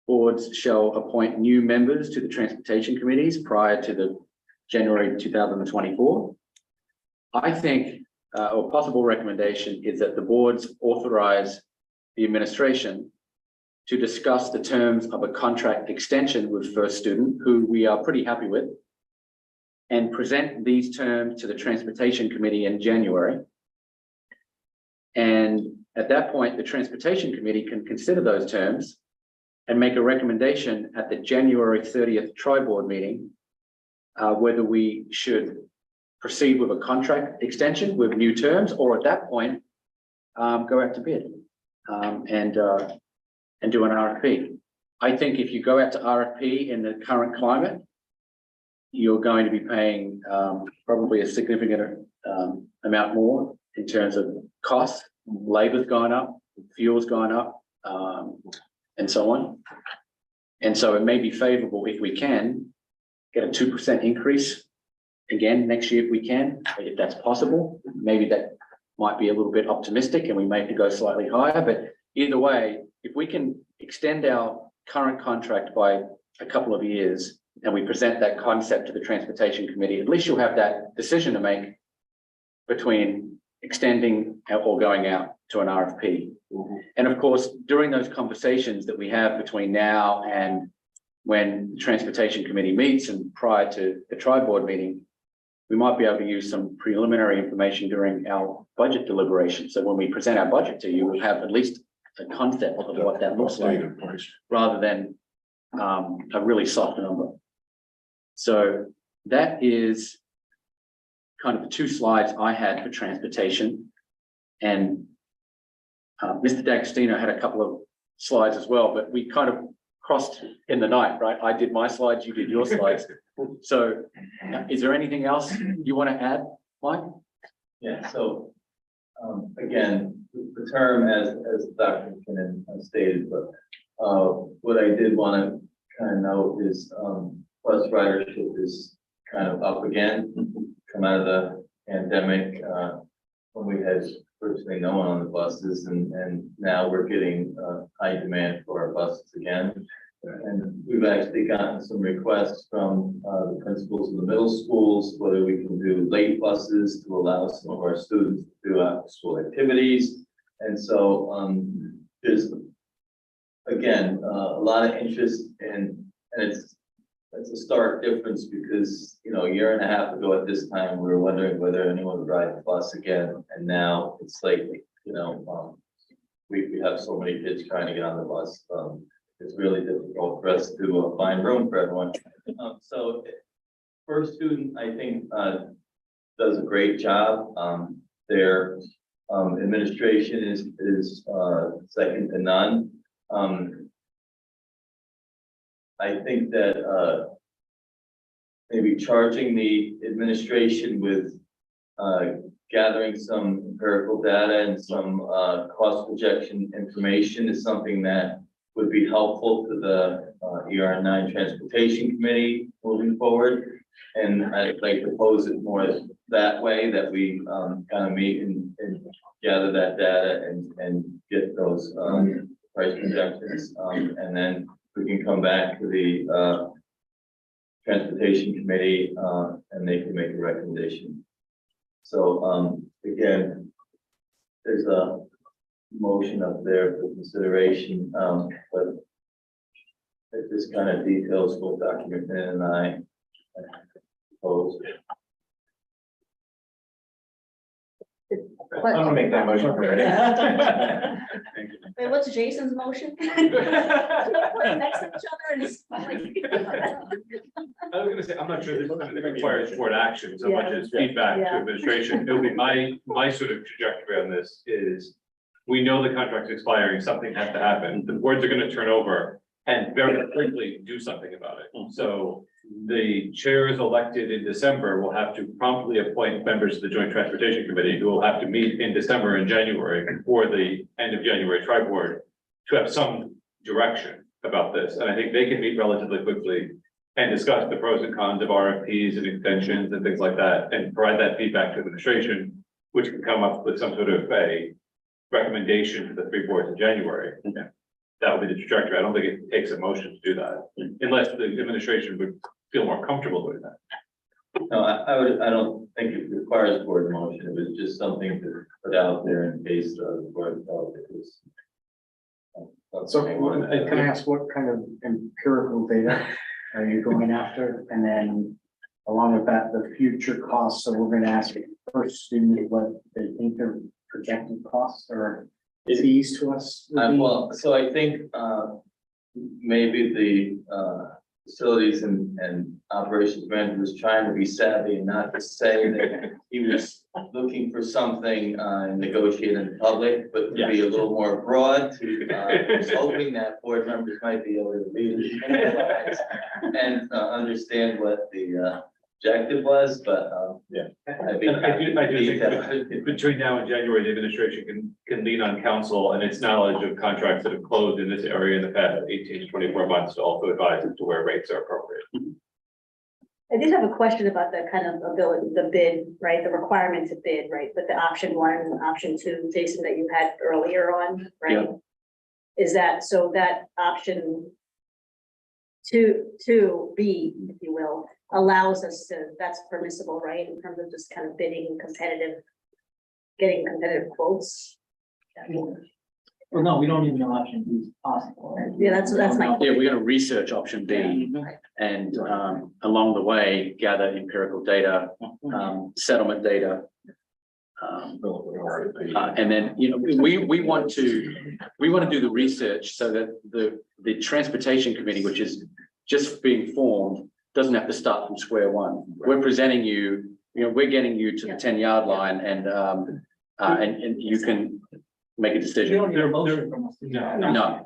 Boards shall appoint new members to the transportation committees prior to the January 2024. I think, or possible recommendation is that the boards authorize the administration to discuss the terms of a contract extension with First Student, who we are pretty happy with, and present these terms to the Transportation Committee in January. And at that point, the Transportation Committee can consider those terms and make a recommendation at the January 30th tri-board meeting, whether we should proceed with a contract extension with new terms, or at that point, go out to bid and do an RFP. I think if you go out to RFP in the current climate, you're going to be paying probably a significant amount more in terms of costs. Labor's gone up, fuel's gone up, and so on. And so it may be favorable if we can get a 2% increase again next year if we can, if that's possible. Maybe that might be a little bit optimistic and we may have to go slightly higher, but either way, if we can extend our current contract by a couple of years and we present that concept to the Transportation Committee, at least you'll have that decision to make between extending or going out to an RFP. And of course, during those conversations that we have between now and when the Transportation Committee meets and prior to the tri-board meeting, we might be able to use some preliminary information during our budget deliberation. So when we present our budget to you, we'll have at least a concept of what that looks like, rather than a really soft number. So that is kind of the 2 slides I had for transportation. And Mr. D'Agostino had a couple of slides as well, but we kind of crossed in the night, right? I did my slides, you did your slides. So is there anything else you want to add, Mike? Yeah, so again, the term as Dr. McKinnon stated, but what I did want to kind of note is bus ridership is kind of up again, come out of the pandemic when we had virtually no one on the buses, and now we're getting high demand for our buses again. And we've actually gotten some requests from the principals of the middle schools, whether we can do late buses to allow some of our students to do after school activities. And so there's, again, a lot of interest in, and it's a stark difference because, you know, a year and a half ago at this time, we were wondering whether anyone would ride the bus again. And now it's like, you know, we have so many kids trying to get on the bus. It's really difficult for us to find room for everyone. So First Student, I think, does a great job. Their administration is second to none. I think that maybe charging the administration with gathering some empirical data and some cost projection information is something that would be helpful to the ER9 Transportation Committee moving forward. And I'd like to pose it more that way, that we kind of meet and gather that data and get those price projections. And then we can come back to the Transportation Committee and they can make a recommendation. So again, there's a motion up there for consideration, but this kind of details what Dr. McMahon and I proposed. I'm gonna make that motion for you. Wait, what's Jason's motion? Put it next to each other and it's like- I was gonna say, I'm not sure this requires board action so much Yeah. as feedback to Yeah. administration. It'll be my sort of trajectory on this is, we know the contract's expiring, something has to happen. The boards are gonna turn over and very quickly do something about it. So the chairs elected in December will have to promptly appoint members of the Joint Transportation Committee who will have to meet in December and January before the end of January tri-board to have some direction about this. And I think they can meet relatively quickly and discuss the pros and cons of RFPs and extensions and things like that, and provide that feedback to administration, which can come up with some sort of a recommendation to the three boards in January. That would be the trajectory. I don't think it takes a motion to do that, unless the administration would feel more comfortable doing that. No, I don't think it requires board motion. It was just something to put out there in case the board felt it was. So can I ask what kind of empirical data are you going after? And then along with that, the future costs. So we're gonna ask per student what they think their projected costs or fees to us would be. Well, so I think, maybe the, facilities and operations manager was trying to be savvy and not to say that he was looking for something, negotiated in public, but to be a little more broad to, was hoping that board members might be able to read it and, understand what the, objective was, but, I'd be And I do think happy that between now and January, the administration can lean on council and its knowledge of contracts that have closed in this area in the past 18 to 24 months to also advise as to where rates are appropriate. I did have a question about the kind of ability, the bid, right, the requirement to bid, right, but the option 1 and option 2, Jason, that you had earlier on, right? Is that, so that option 2B, if you will, allows us to, that's permissible, right, in terms of just kind of bidding competitive, getting competitive quotes? Well, no, we don't even know option B is possible, right? Yeah, that's my. Yeah, we're gonna research option B and along the way, gather empirical data, settlement data. And then, you know, we want to do the research so that the transportation committee, which is just being formed, doesn't have to start from square one. We're presenting you, we're getting you to the 10-yard line and you can make a You decision. don't need a motion from us. No, no.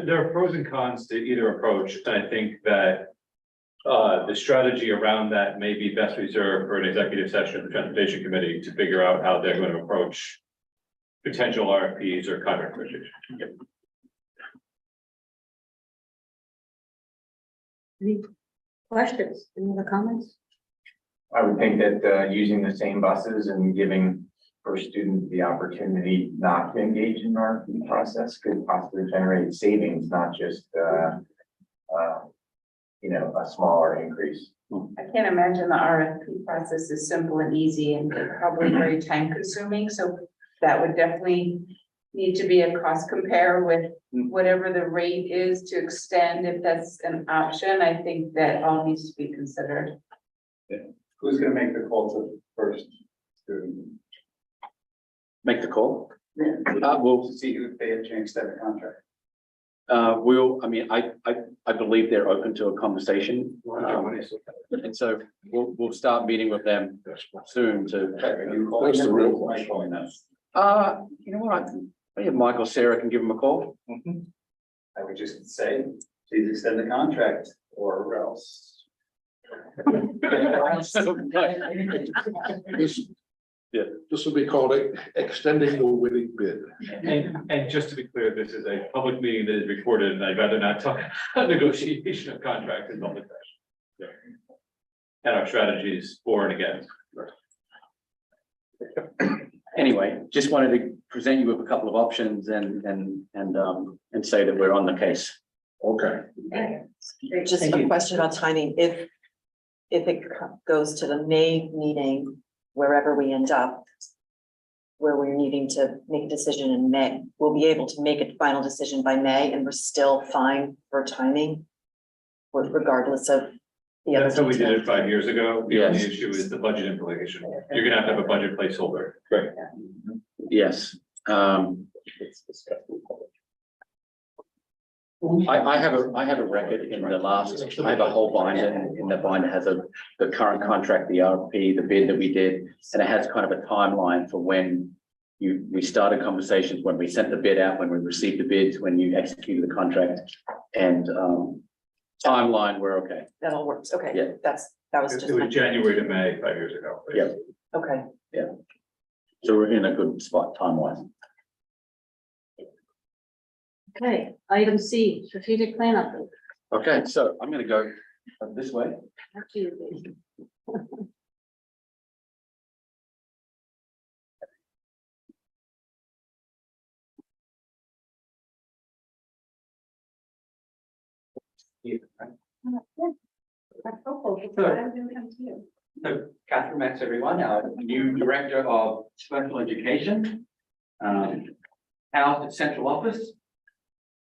There are pros and cons to either approach, and I think that the strategy around that may be best reserved for an executive session of the Transportation Committee to figure out how they're going to approach potential RFPs or contract negotiations. Any questions, any other comments? I would think that using the same buses and giving first students the opportunity not to engage in the RFP process could possibly generate savings, not just a smaller increase. I can't imagine the RFP process is simple and easy and probably very time consuming, so that would definitely need to be a cost compare with whatever the rate is to extend, if that's an option. I think that all needs to be considered. Who's gonna make the call to first student? Make the call. We'll see if they have changed that contract. I believe they're open to a conversation. And so we'll start meeting with them soon to. That's the real question. You know what? I have Michael, Sarah can give them a call. I would just say, please extend the contract or else. This will be called extending the winning bid. And just to be clear, this is a public meeting that is recorded, and I'd rather not talk about negotiation of contracts in public session. And our strategies for and against. Anyway, just wanted to present you with a couple of options and say that we're on the case. Okay. Just a question about timing. If it goes to the May meeting, wherever we end up, where we're needing to make a decision in May, we'll be able to make a final decision by May and we're still fine for timing regardless of the other. That's how we did it 5 years ago. The only Yes. issue is the budget implication. You're gonna have a budget placeholder. Right. Yes. I have a record in the last, I have a whole binder, and in the binder has the current contract, the RFP, the bid that we did, and it has kind of a timeline for when we started conversations, when we sent the bid out, when we received the bids, when you executed the contract. And timeline, we're okay. that all works. Okay, Yeah. that was It just was my, January to May 5 years ago. Yeah. okay. So we're in a good spot time-wise. Okay, item C, strategic plan update. Okay, so I'm gonna go this way. After you, Dave. So Catherine Max, everyone, our new Director of Special Education. Housed at central office.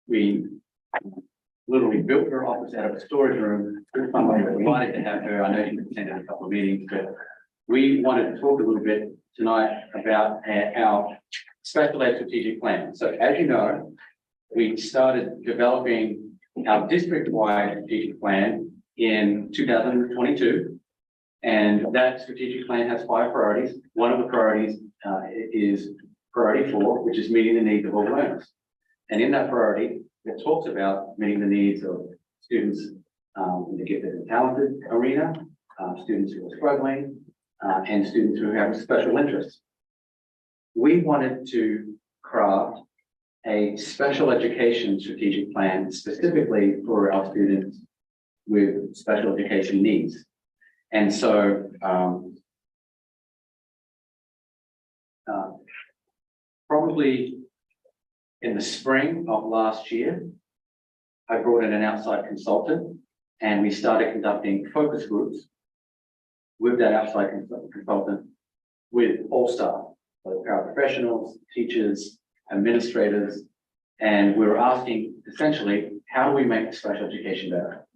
We literally built her office out of a storage room. We wanted to have her. I know she attended a couple of meetings, but we wanted to talk a little bit tonight about our special ed strategic plan. So as you know, we started developing our district-wide strategic plan in 2022. And that strategic plan has 5 priorities. One of the priorities is priority 4, which is meeting the needs of all learners. And in that priority, it talks about meeting the needs of students in the gifted and talented arena, students who are struggling, and students who have special interests. We wanted to craft a special education strategic plan specifically for our students with special education needs. And so probably in the spring of last year, I brought in an outside consultant and we started conducting focus groups with that outside consultant with all staff, both paraprofessionals, teachers, administrators, and we were asking essentially, how do we make special education better?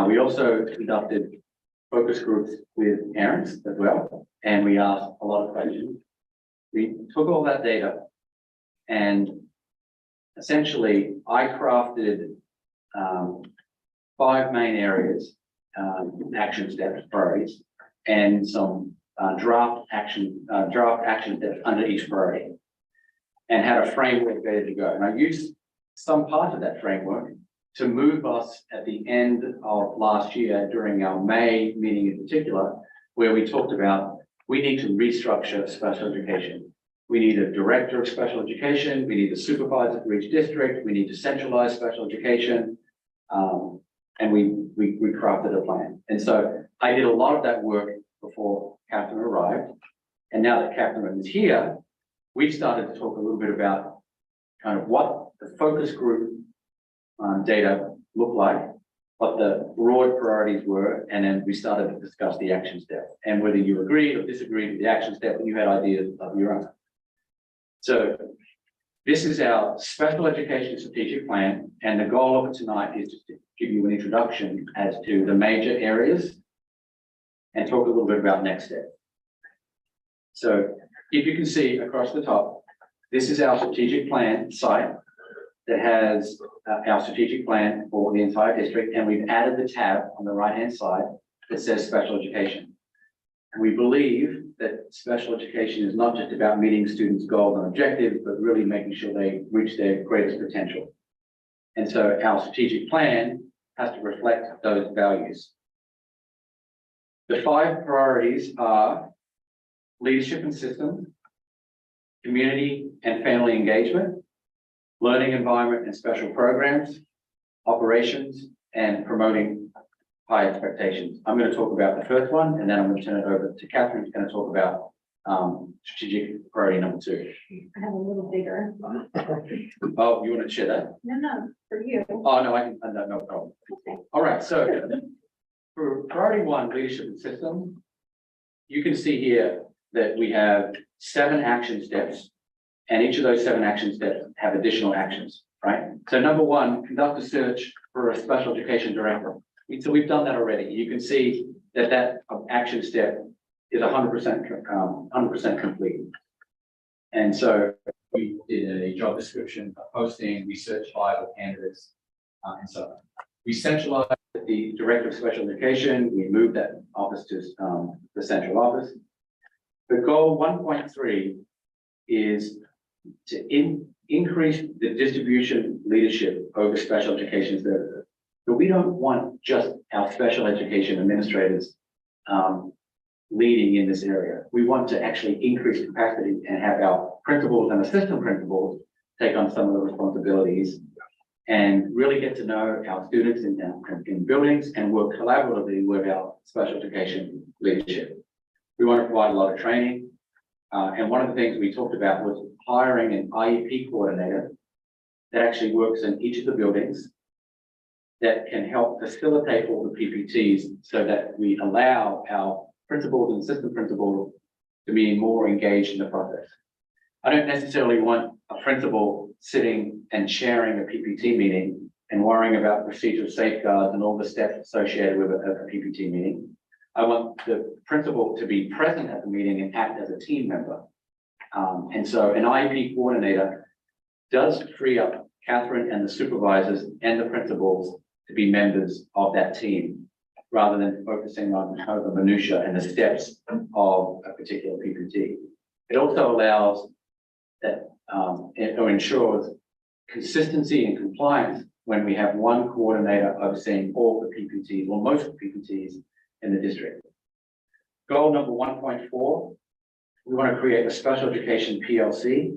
We also conducted focus groups with parents as well, and we asked a lot of questions. We took all that data and essentially I crafted 5 main areas, action steps, priorities, and some draft action steps under each priority, and had a framework ready to go. And I used some part of that framework to move us at the end of last year during our May meeting in particular, where we talked about we need to restructure special education. We need a director of special education. We need a supervisor for each district. We need to centralize special education. And we crafted a plan. And so I did a lot of that work before Catherine arrived. And now that Catherine is here, we've started to talk a little bit about kind of what the focus group data looked like, what the broad priorities were, and then we started to discuss the action step and whether you agreed or disagreed with the action step and you had ideas of your own. So this is our special education strategic plan, and the goal of it tonight is to give you an introduction as to the major areas and talk a little bit about next step. So if you can see across the top, this is our strategic plan site that has our strategic plan for the entire district, and we've added the tab on the right-hand side that says special education. And we believe that special education is not just about meeting students' goals and objectives, but really making sure they reach their greatest potential. And so our strategic plan has to reflect those values. The 5 priorities are leadership and systems, community and family engagement, learning environment and special programs, operations, and promoting high expectations. I'm going to talk about the first one, and then I'm going to turn it over to Catherine, who's going to talk about strategic priority number 2. I have a little bigger. Oh, you want to share that? No, for you. Oh, no, I can, no problem. Okay. All right, so for priority 1, leadership and system, you can see here that we have 7 action steps, and each of those 7 action steps have additional actions, right? So number 1, conduct a search for a special education director. So we've done that already. You can see that that action step is 100% complete. And so we did a job description, a posting, we searched 5 candidates, and so on. We centralized the director of special education. We moved that office to the central office. The goal 1.3 is to increase the distribution leadership over special education services. But we don't want just our special education administrators leading in this area. We want to actually increase capacity and have our principals and assistant principals take on some of the responsibilities and really get to know our students in buildings and work collaboratively with our special education leadership. We want to provide a lot of training. And one of the things we talked about was hiring an IEP coordinator that actually works in each of the buildings that can help facilitate all the PPTs so that we allow our principals and assistant principals to be more engaged in the process. I don't necessarily want a principal sitting and chairing a PPT meeting and worrying about procedural safeguards and all the steps associated with a PPT meeting. I want the principal to be present at the meeting and act as a team member. And so an IEP coordinator does free up Catherine and the supervisors and the principals to be members of that team, rather than focusing on the minutiae and the steps of a particular PPT. It also allows that, or ensures consistency and compliance when we have one coordinator overseeing all the PPTs or most of the PPTs in the district. Goal number 1.4, we want to create a special education PLC.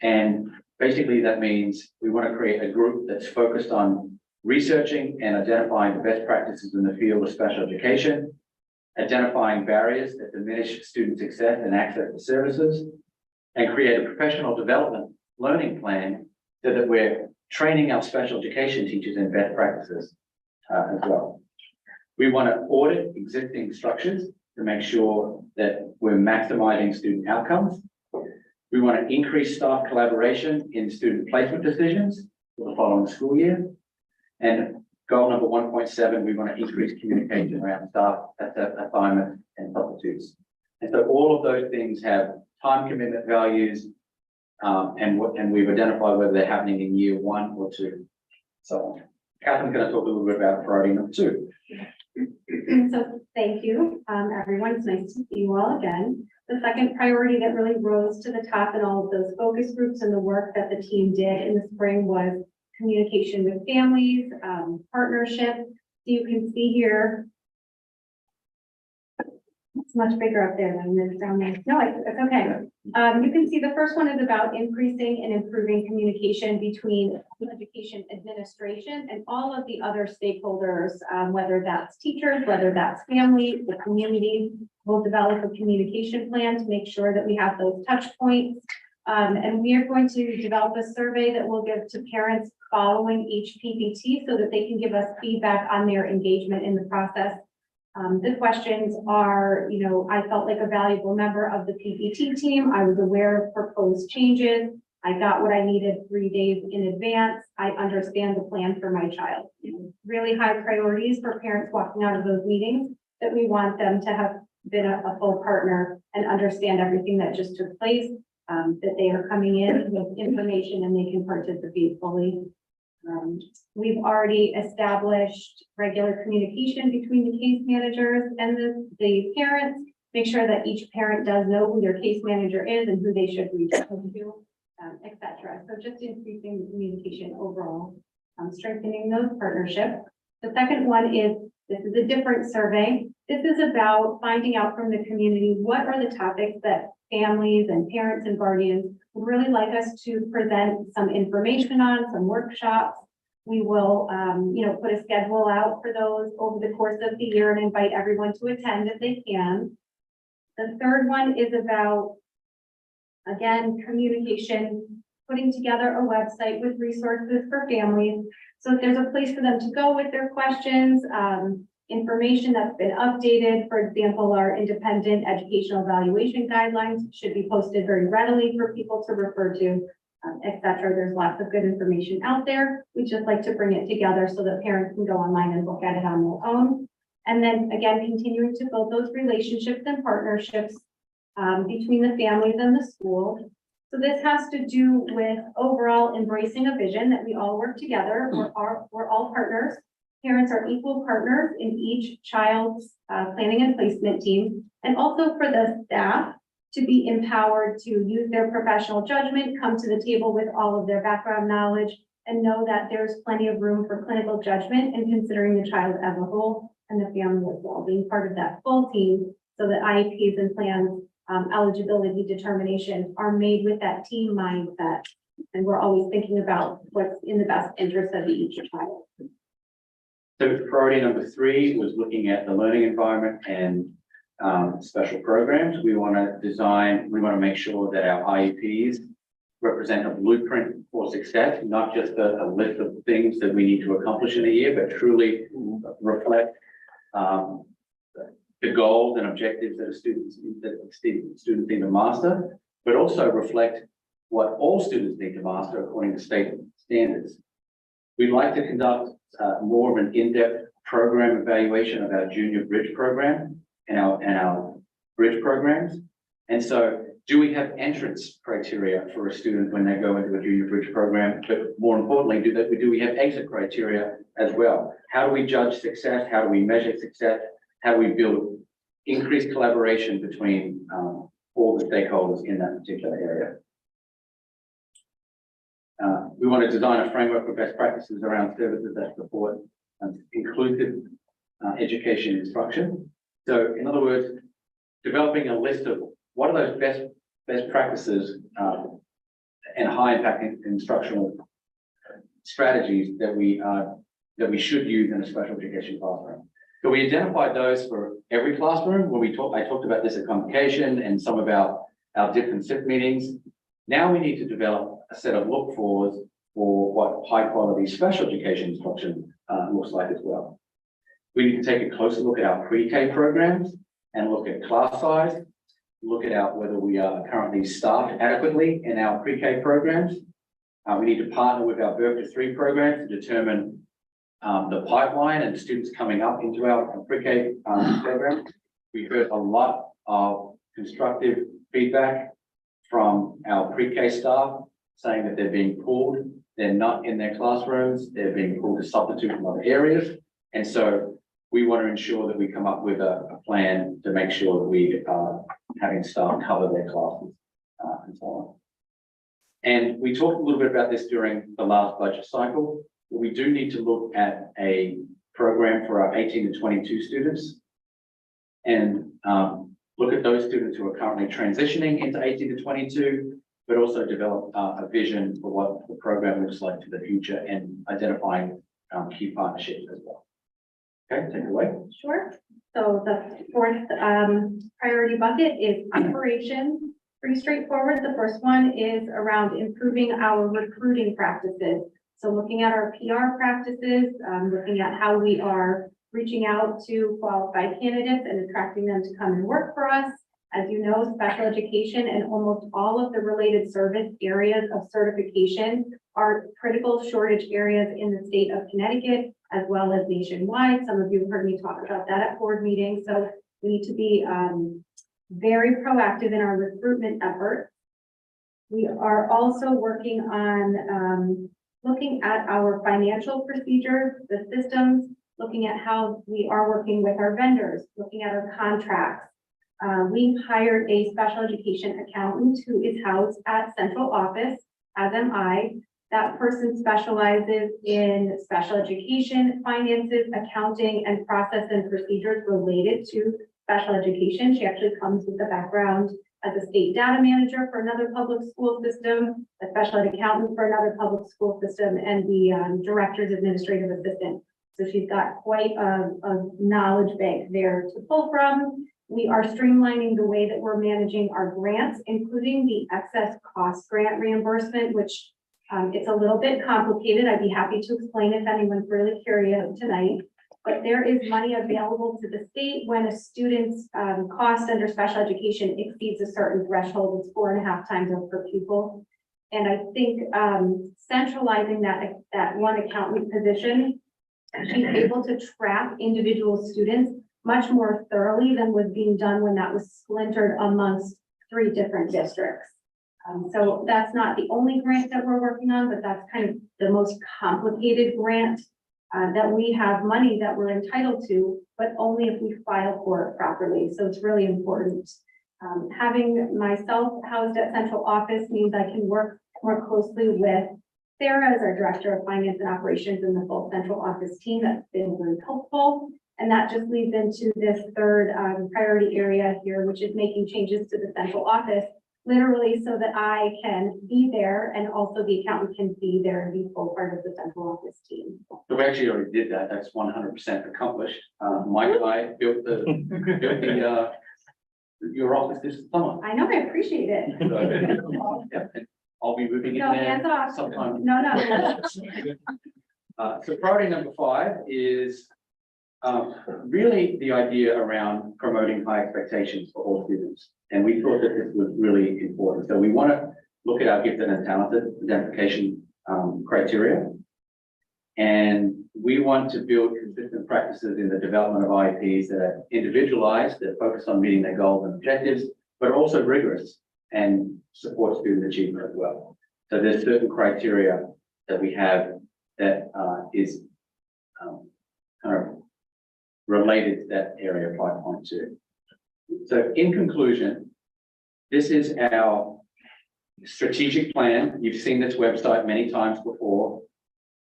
And basically that means we want to create a group that's focused on researching and identifying the best practices in the field of special education, identifying barriers that diminish student success and access to services, and create a professional development learning plan so that we're training our special education teachers in best practices as well. We want to audit existing structures to make sure that we're maximizing student outcomes. We want to increase staff collaboration in student placement decisions for the following school year. And goal number 1.7, we want to increase communication around staff assignments and substitutes. And so all of those things have time commitment values, and we've identified whether they're happening in year 1 or 2. So Catherine's going to talk a little bit about priority number 2. So thank you, everyone. It's nice to see you all again. The second priority that really rose to the top in all of those focus groups and the work that the team did in the spring was communication with families, partnership. So you can see here, it's much bigger up there than it is down there. No, it's okay. You can see the first one is about increasing and improving communication between education administration and all of the other stakeholders, whether that's teachers, whether that's family, the community. We'll develop a communication plan to make sure that we have those touch points. And we are going to develop a survey that we'll give to parents following each PPT so that they can give us feedback on their engagement in the process. The questions are, I felt like a valuable member of the PPT team. I was aware of proposed changes. I got what I needed 3 days in advance. I understand the plan for my child. Really high priorities for parents walking out of those meetings, that we want them to have been a full partner and understand everything that just took place, that they are coming in with information and they can participate fully. We've already established regular communication between the case managers and the parents. Make sure that each parent does know who their case manager is and who they should reach out to, etc. So just increasing the communication overall, strengthening those partnerships. The second one is, this is a different survey. This is about finding out from the community what are the topics that families and parents and guardians would really like us to present some information on, some workshops. We will, put a schedule out for those over the course of the year and invite everyone to attend if they can. The third one is about, again, communication, putting together a website with resources for families. So if there's a place for them to go with their questions, information that's been updated, for example, our independent educational evaluation guidelines should be posted very readily for people to refer to, etc. There's lots of good information out there. We just like to bring it together so that parents can go online and look at it on their own. And then again, continuing to build those relationships and partnerships between the families and the school. So this has to do with overall embracing a vision that we all work together. We're all partners. Parents are equal partners in each child's planning and placement team, and also for the staff to be empowered to use their professional judgment, come to the table with all of their background knowledge, and know that there's plenty of room for clinical judgment in considering the child as a whole and the family as well, being part of that full team so that IEPs and plans, eligibility determinations are made with that team mindset. And we're always thinking about what's in the best interest of each child. So priority number 3 was looking at the learning environment and special programs. We want to make sure that our IEPs represent a blueprint for success, not just a list of things that we need to accomplish in a year, but truly reflect the goals and objectives that students need to master, but also reflect what all students need to master according to state standards. We'd like to conduct more of an in-depth program evaluation of our junior bridge program and our bridge programs. And so, do we have entrance criteria for a student when they go into a junior bridge program? But more importantly, do we have exit criteria as well? How do we judge success? How do we measure success? How do we build increased collaboration between all the stakeholders in that particular area? We want to design a framework for best practices around services that support inclusive education instruction. So, in other words, developing a list of what are those best practices and high impact instructional strategies that we should use in a special education classroom. So we identified those for every classroom. When I talked about this at convocation and some of our different SIP meetings. Now we need to develop a set of look-fors for what high quality special education instruction looks like as well. We need to take a closer look at our pre-K programs and look at class size, look at whether we are currently staffed adequately in our pre-K programs. We need to partner with our Birth to 3 program to determine the pipeline and students coming up into our pre-K program. We heard a lot of constructive feedback from our pre-K staff saying that they're being pulled, they're not in their classrooms, they're being pulled to substitute from other areas. And so we want to ensure that we come up with a plan to make sure that we are having staff cover their classes and so on. And we talked a little bit about this during the last budget cycle. We do need to look at a program for our 18 to 22 students and look at those students who are currently transitioning into 18 to 22, but also develop a vision for what the program looks like to the future and identifying key partnerships as well. Okay, take it away. Sure. So the fourth priority bucket is operations. Pretty straightforward. The first one is around improving our recruiting practices. So looking at our PR practices, looking at how we are reaching out to qualified candidates and attracting them to come and work for us. As you know, special education and almost all of the related service areas of certification are critical shortage areas in the state of Connecticut, as well as nationwide. Some of you have heard me talk about that at board meetings. So we need to be very proactive in our recruitment efforts. We are also working on looking at our financial procedures, the systems, looking at how we are working with our vendors, looking at our contracts. We've hired a special education accountant who is housed at central office, as am I. That person specializes in special education, finances, accounting, and process and procedures related to special education. She actually comes with a background as a state data manager for another public school system, a special ed accountant for another public school system, and the director's administrative assistant. So she's got quite a knowledge bank there to pull from. We are streamlining the way that we're managing our grants, including the excess cost grant reimbursement, which it's a little bit complicated. I'd be happy to explain if anyone's really curious tonight. But there is money available to the state when a student's cost under special education exceeds a certain threshold. It's 4.5 times over per pupil. And I think centralizing that one accountant position, she's able to track individual students much more thoroughly than was being done when that was splintered amongst 3 different districts. So that's not the only grant that we're working on, but that's kind of the most complicated grant that we have money that we're entitled to, but only if we file for it properly. So it's really important. Having myself housed at central office means I can work more closely with Sarah is our Director of Finance and Operations in the full central office team. That's been really helpful. And that just leads into this third priority area here, which is making changes to the central office, literally so that I can be there and also the accountant can be there and be full part of the central office team. So we actually already did that. That's 100% accomplished. Mike and I built your office this summer. I know, I appreciate it. So, yeah, and I'll be moving in No, there hands off. sometime. No, no. So priority number 5 is really the idea around promoting high expectations for all students. And we thought that this was really important. So we want to look at our gifted and talented identification criteria. And we want to build consistent practices in the development of IEPs that are individualized, that focus on meeting their goals and objectives, but also rigorous and support student achievement as well. So there's certain criteria that we have that is kind of related to that area of 5.2. So in conclusion, this is our strategic plan. You've seen this website many times before.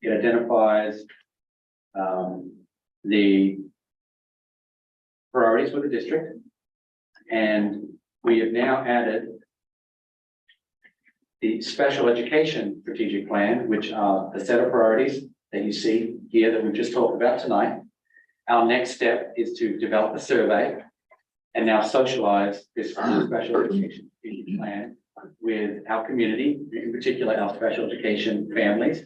It identifies the priorities for the district. And we have now added the special education strategic plan, which are the set of priorities that you see here that we've just talked about tonight. Our next step is to develop a survey and now socialize this special education strategic plan with our community, in particular our special education families,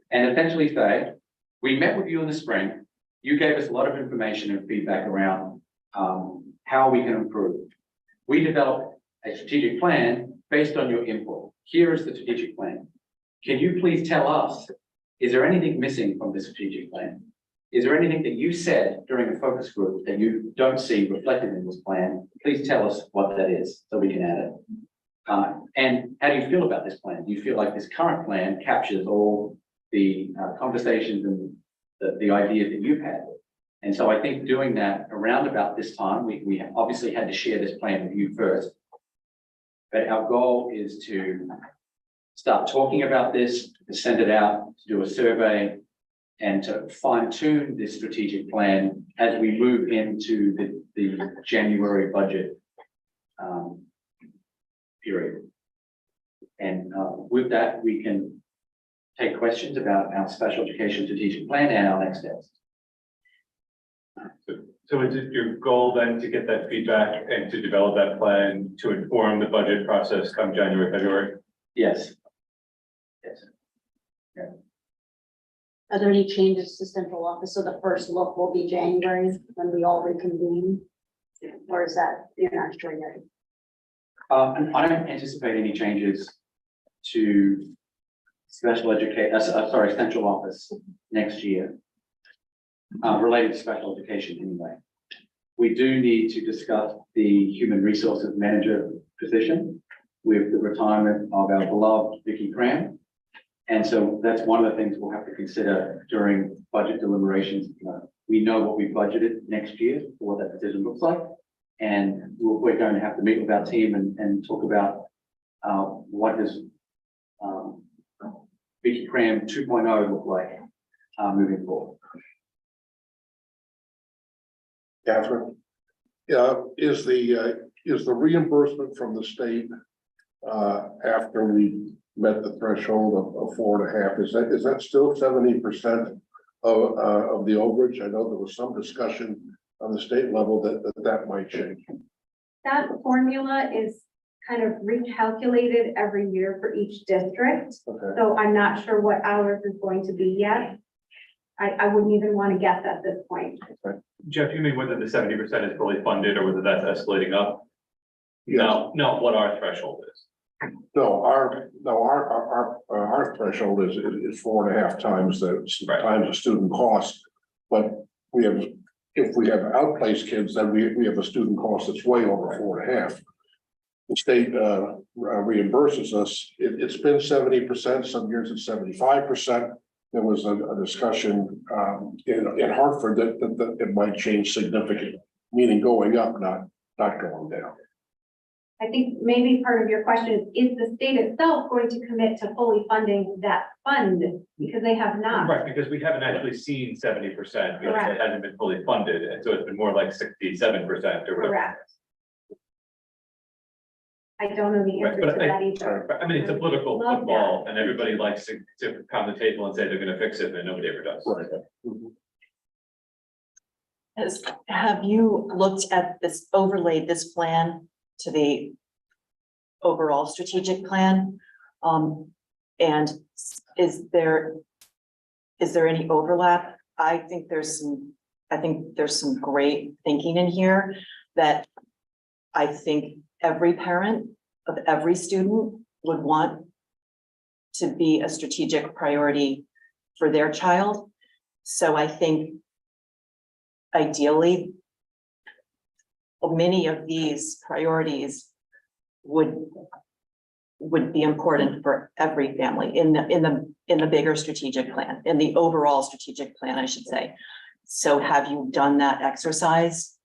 and essentially say, we met with you in the spring, you gave us a lot of information and feedback around how we can improve. We developed a strategic plan based on your input. Here is the strategic plan. Can you please tell us, is there anything missing from the strategic plan? Is there anything that you said during the focus group that you don't see reflected in this plan? Please tell us what that is so we can add it. And how do you feel about this plan? Do you feel like this current plan captures all the conversations and the ideas that you've had? And so I think doing that around about this time, we obviously had to share this plan with you first. But our goal is to start talking about this, to send it out, to do a survey, and to fine tune this strategic plan as we move into the January budget period. And with that, we can take questions about our special education strategic plan and our next steps. So is it your goal then to get that feedback and to develop that plan to inform the budget process come January, February? Yes. Yes. Are there any changes to central office? So the first look will be January when we all reconvene? Or is that, you're not sure yet? And I don't anticipate any changes to special education, central office next year, related to special education anyway. We do need to discuss the human resources manager position with the retirement of our beloved Vicky Cram. And so that's one of the things we'll have to consider during budget deliberations. We know what we budgeted next year for what that decision looks like. And we're going to have to meet with our team and talk about what does Vicky Cram 2.0 look like moving forward. Catherine? Yeah, is the reimbursement from the state after we met the threshold of 4.5, is that still 70% of the overage? I know there was some discussion on the state level that might change. That formula is kind of recalculated every year for each district. Okay. So I'm not sure what ours is going to be yet. I wouldn't even want to guess at this point. Jeff, you mean whether the 70% is fully funded or whether that's escalating up? Yes. No, what our threshold is. No, our threshold is 4.5 times the student cost. But if we have outplaced kids, then we have a student cost that's way over 4.5. The state reimburses us. It's been 70%, some years it's 75%. There was a discussion in Hartford that it might change significantly, meaning going up, not going down. I think maybe part of your question is the state itself going to commit to fully funding that fund? Because they have not. Right, because we haven't actually seen 70% because it Correct. hasn't been fully funded, and so it's been more like 67% or whatever. Correct. I don't know the Right, answer but to that either. I mean, it's a political Love football, and everybody likes to pound the table and say they're gonna fix it, and then nobody ever does. Have you looked at this, overlaid this plan to the overall strategic plan? And is there any overlap? I think there's some great thinking in here that I think every parent of every student would want to be a strategic priority for their child. So I think ideally, many of these priorities would be important for every family in the bigger strategic plan, in the overall strategic plan, I should say. So have you done that exercise?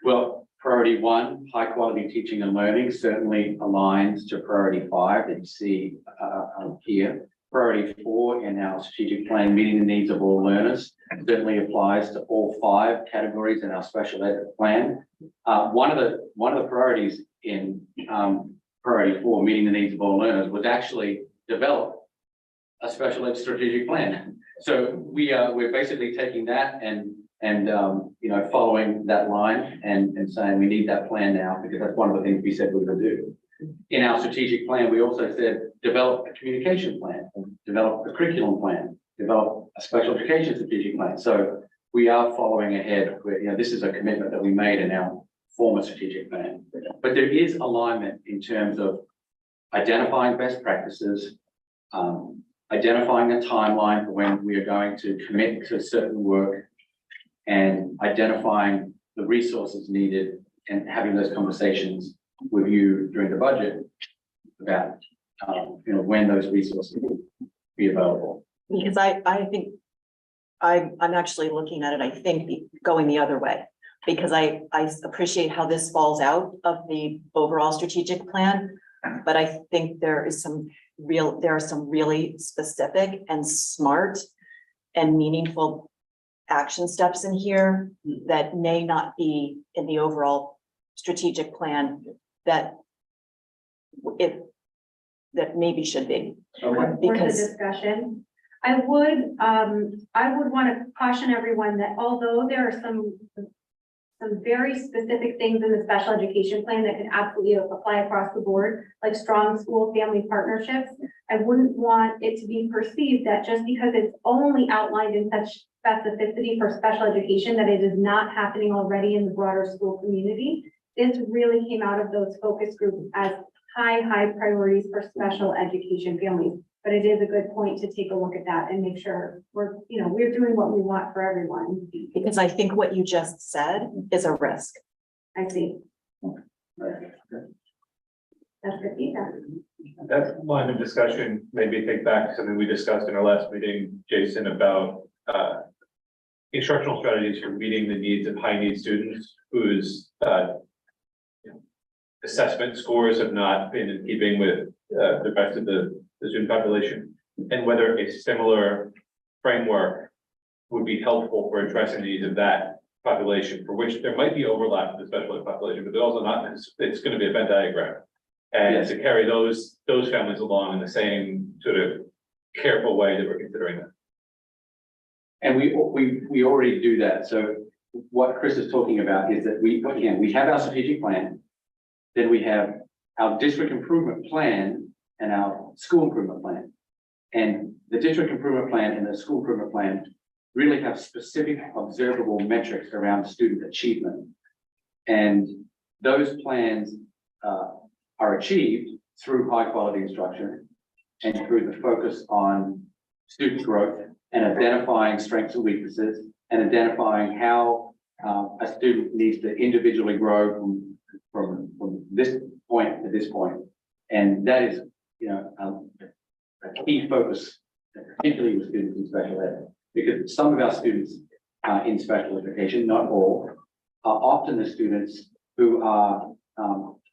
Well, priority 1, high quality teaching and learning certainly aligns to priority 5 that you see here. Priority 4 in our strategic plan, meeting the needs of all learners, certainly applies to all 5 categories in our special ed plan. One of the priorities in priority 4, meeting the needs of all learners, was actually develop a special ed strategic plan. So we're basically taking that and following that line and saying we need that plan now, because that's one of the things we said we would do. In our strategic plan, we also said develop a communication plan, develop a curriculum plan, develop a special education strategic plan. So we are following ahead. This is a commitment that we made in our former strategic plan. But there is alignment in terms of identifying best practices, identifying a timeline for when we are going to commit to certain work, and identifying the resources needed and having those conversations with you during the budget about when those resources will be available. Because I think I'm actually looking at it, I think going the other way, because I appreciate how this falls out of the overall strategic plan, but I think there are some really specific and smart and meaningful action steps in here that may not be in the overall strategic plan that maybe should be. For the discussion, I would want to caution everyone that although there are some very specific things in the special education plan that can absolutely apply across the board, like strong school family partnerships, I wouldn't want it to be perceived that just because it's only outlined in such specificity for special education, that it is not happening already in the broader school community. This really came out of those focus groups as high priorities for special education families. But it is a good point to take a look at that and make sure we're doing what we want for everyone. Because I think what you just said is a risk. I see. That's good feedback. That line of discussion made me think back to something we discussed in our last meeting, Jason, about instructional strategies for meeting the needs of high need students whose assessment scores have not been in keeping with the rest of the student population, and whether a similar framework would be helpful for addressing the needs of that population, for which there might be overlap with the special ed population, but they're also not, it's going to be a Venn diagram. And to carry those families along in the same sort of careful way that we're considering that. And we already do that. So what Chris is talking about is that we have our strategic plan, then we have our district improvement plan and our school improvement plan. And the district improvement plan and the school improvement plan really have specific observable metrics around student achievement. And those plans are achieved through high quality instruction and through the focus on student growth and identifying strengths and weaknesses and identifying how a student needs to individually grow from this point to this point. And that is, a key focus, particularly with students in special ed, because some of our students in special education, not all, are often the students who are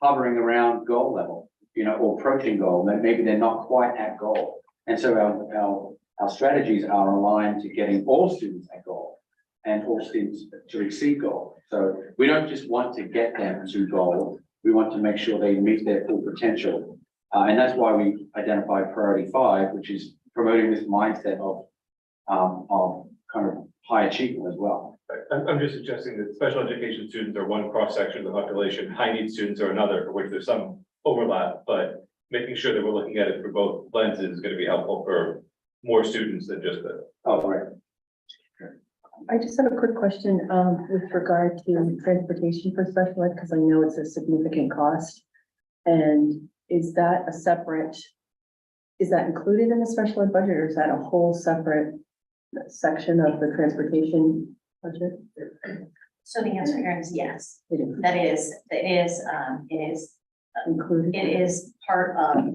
hovering around goal level, or approaching goal, maybe they're not quite at goal. And so our strategies are aligned to getting all students at goal and all students to exceed goal. So we don't just want to get them to goal, we want to make sure they meet their full potential. And that's why we identified priority 5, which is promoting this mindset of kind of high achievement as well. I'm just suggesting that special education students are one cross-section of the population, high need students are another, for which there's some overlap, but making sure that we're looking at it through both lenses is going to be helpful for more students than just the. Oh, right. I just have a quick question, with regard to transportation for special ed, because I know it's a significant cost. And is that included in the special ed budget, or is that a whole separate section of the transportation budget? So the answer here is yes. It is It is included. it is part of,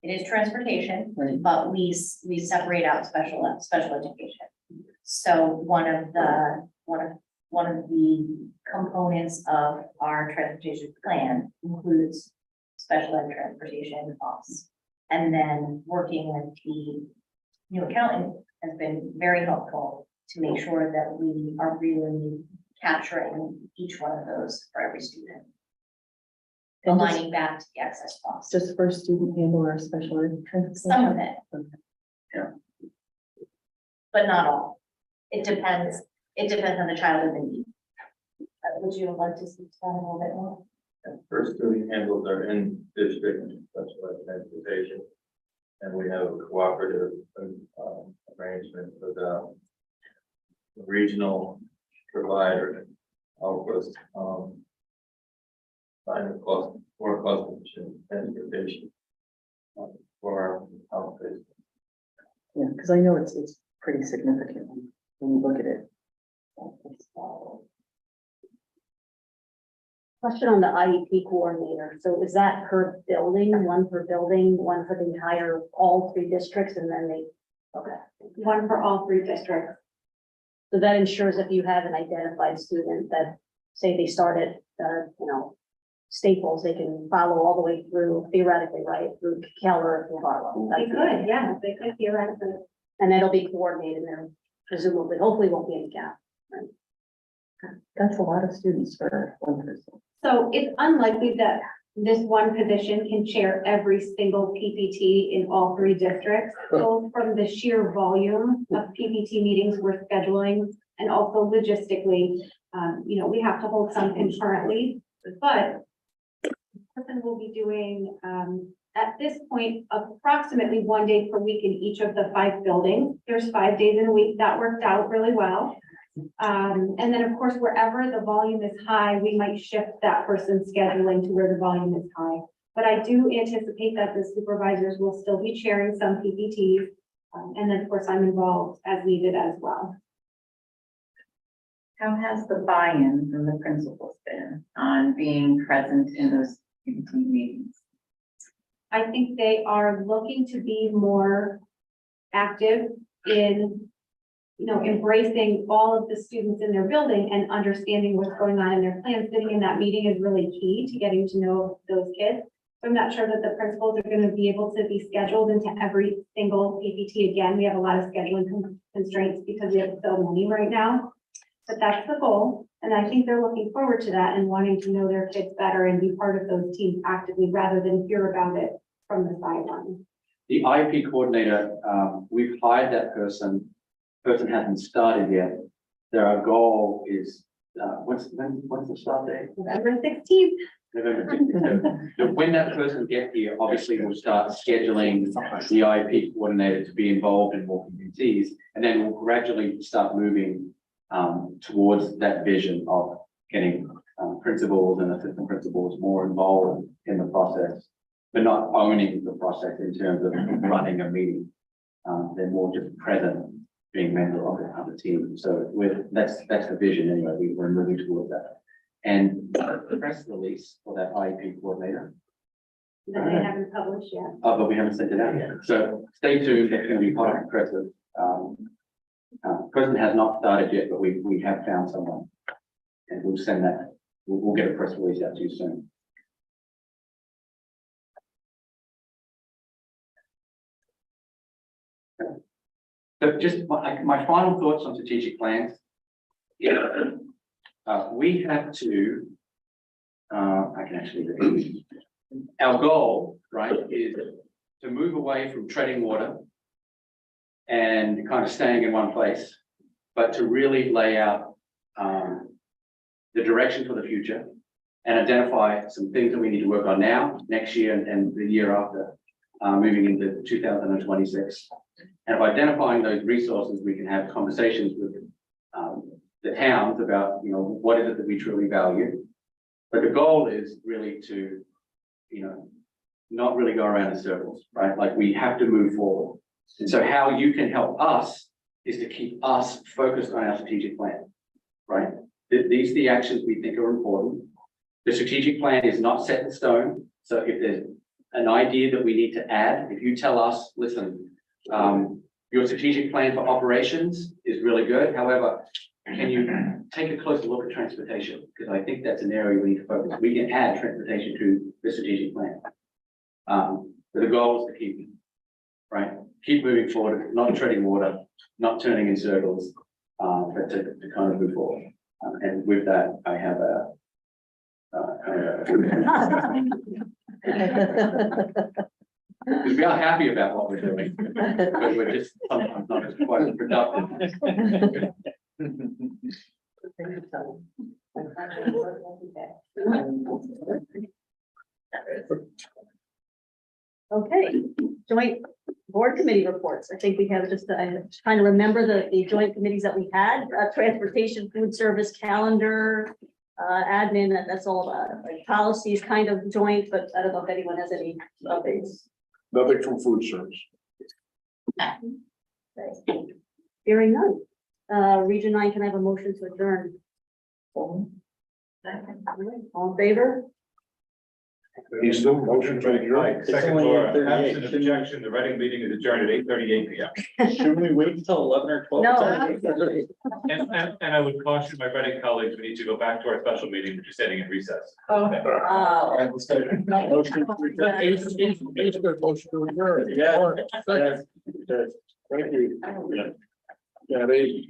it is transportation, Right. but we separate out special education. So one of the components of our transportation plan includes special ed transportation costs. And then working with the new accountant has been very helpful to make sure that we are really capturing each one of those for every student. And just- Aligning back to the excess cost. Just for student and or special ed transportation? Some of it. Yeah. But not all. It depends on the child and the need. Would you like to speak to that a little bit more? First two handles are in district special ed transportation. And we have a cooperative arrangement with a regional provider. Help us find a cost for transportation for our outfit. Yeah, because I know it's pretty significant when you look at it. Question on the IEP coordinator. So is that per building, one per building, one for the entire, all 3 districts, and then they, okay. One for all 3 districts. So that ensures if you have an identified student that, say they started, Staples, they can follow all the way through theoretically, right, through Keller, through Harlow. They could, yeah, they could theoretically. And that'll be coordinated there, presumably, hopefully won't be any gap. That's a lot of students for one person. So it's unlikely that this one position can chair every single PPT in all 3 districts. Both from the sheer volume of PPT meetings we're scheduling and also logistically, we have to hold some concurrently, but the person will be doing, at this point, approximately 1 day per week in each of the 5 buildings. There's 5 days in a week. That worked out really well. And then, of course, wherever the volume is high, we might shift that person's scheduling to where the volume is high. But I do anticipate that the supervisors will still be chairing some PPTs. And then, of course, I'm involved as needed as well. How has the buy-in from the principals been on being present in those PPT meetings? I think they are looking to be more active in, embracing all of the students in their building and understanding what's going on in their plans. Sitting in that meeting is really key to getting to know those kids. So I'm not sure that the principals are going to be able to be scheduled into every single PPT again. We have a lot of scheduling constraints because we have so many right now. But that's the goal. And I think they're looking forward to that and wanting to know their kids better and be part of those teams actively rather than hear about it from the sideline. The IP coordinator, we've hired that person. Person hasn't started yet. Our goal is, what's the start date? November 16th. November 16th. So when that person gets here, obviously we'll start scheduling the IP coordinator to be involved in more PPTs, and then we'll gradually start moving towards that vision of getting principals and assistant principals more involved in the process, but not owning the process in terms of running a meeting. They're more just present, being member of the team. So that's the vision anyway. We're moving towards that. And the press release for that IEP coordinator. That they haven't published yet. Oh, but we haven't sent it out yet. So stay tuned. That's going to be part of the press. Person has not started yet, but we have found someone. And we'll send that. We'll get a press release out to you soon. So just my final thoughts on strategic plans. Yeah, we have to, I can actually read. Our goal, right, is to move away from treading water and kind of staying in one place, but to really lay out the direction for the future and identify some things that we need to work on now, next year, and the year after, moving into 2026. And by identifying those resources, we can have conversations with the towns about, you know, what is it that we truly value. But the goal is really to, you know, not really go around in circles, right? Like we have to move forward. And so how you can help us is to keep us focused on our strategic plan, right? These are the actions we think are important. The strategic plan is not set in stone. So if there's an idea that we need to add, if you tell us, listen, your strategic plan for operations is really good. However, can you take a closer look at transportation? Because I think that's an area we need to focus. We can add transportation to the strategic plan. But the goal is to keep moving forward, not treading water, not turning in circles, but to kind of move forward. And with that, I have because we are happy about what we're doing, but we're just sometimes not as quite as productive. Okay, joint board committee reports. I think we have just, I'm trying to remember the joint committees that we had, transportation, food service, calendar, admin, that's all, like policies kind of joint, but I don't know if anyone has any updates. Nothing from food service. Okay. Hearing none. Region 9, can I have a motion to adjourn? All in favor? Easton, motion to adjourn. Mike, second Laura, absent objection, the Reading meeting is adjourned at 8:38 p.m. Shouldn't we wait until 11 or 12? No. And I would caution my Reading colleagues, we need to go back to our special meeting, which is sitting in recess. Okay. Easton, motion to adjourn. Yeah. Thank you. Yeah, they.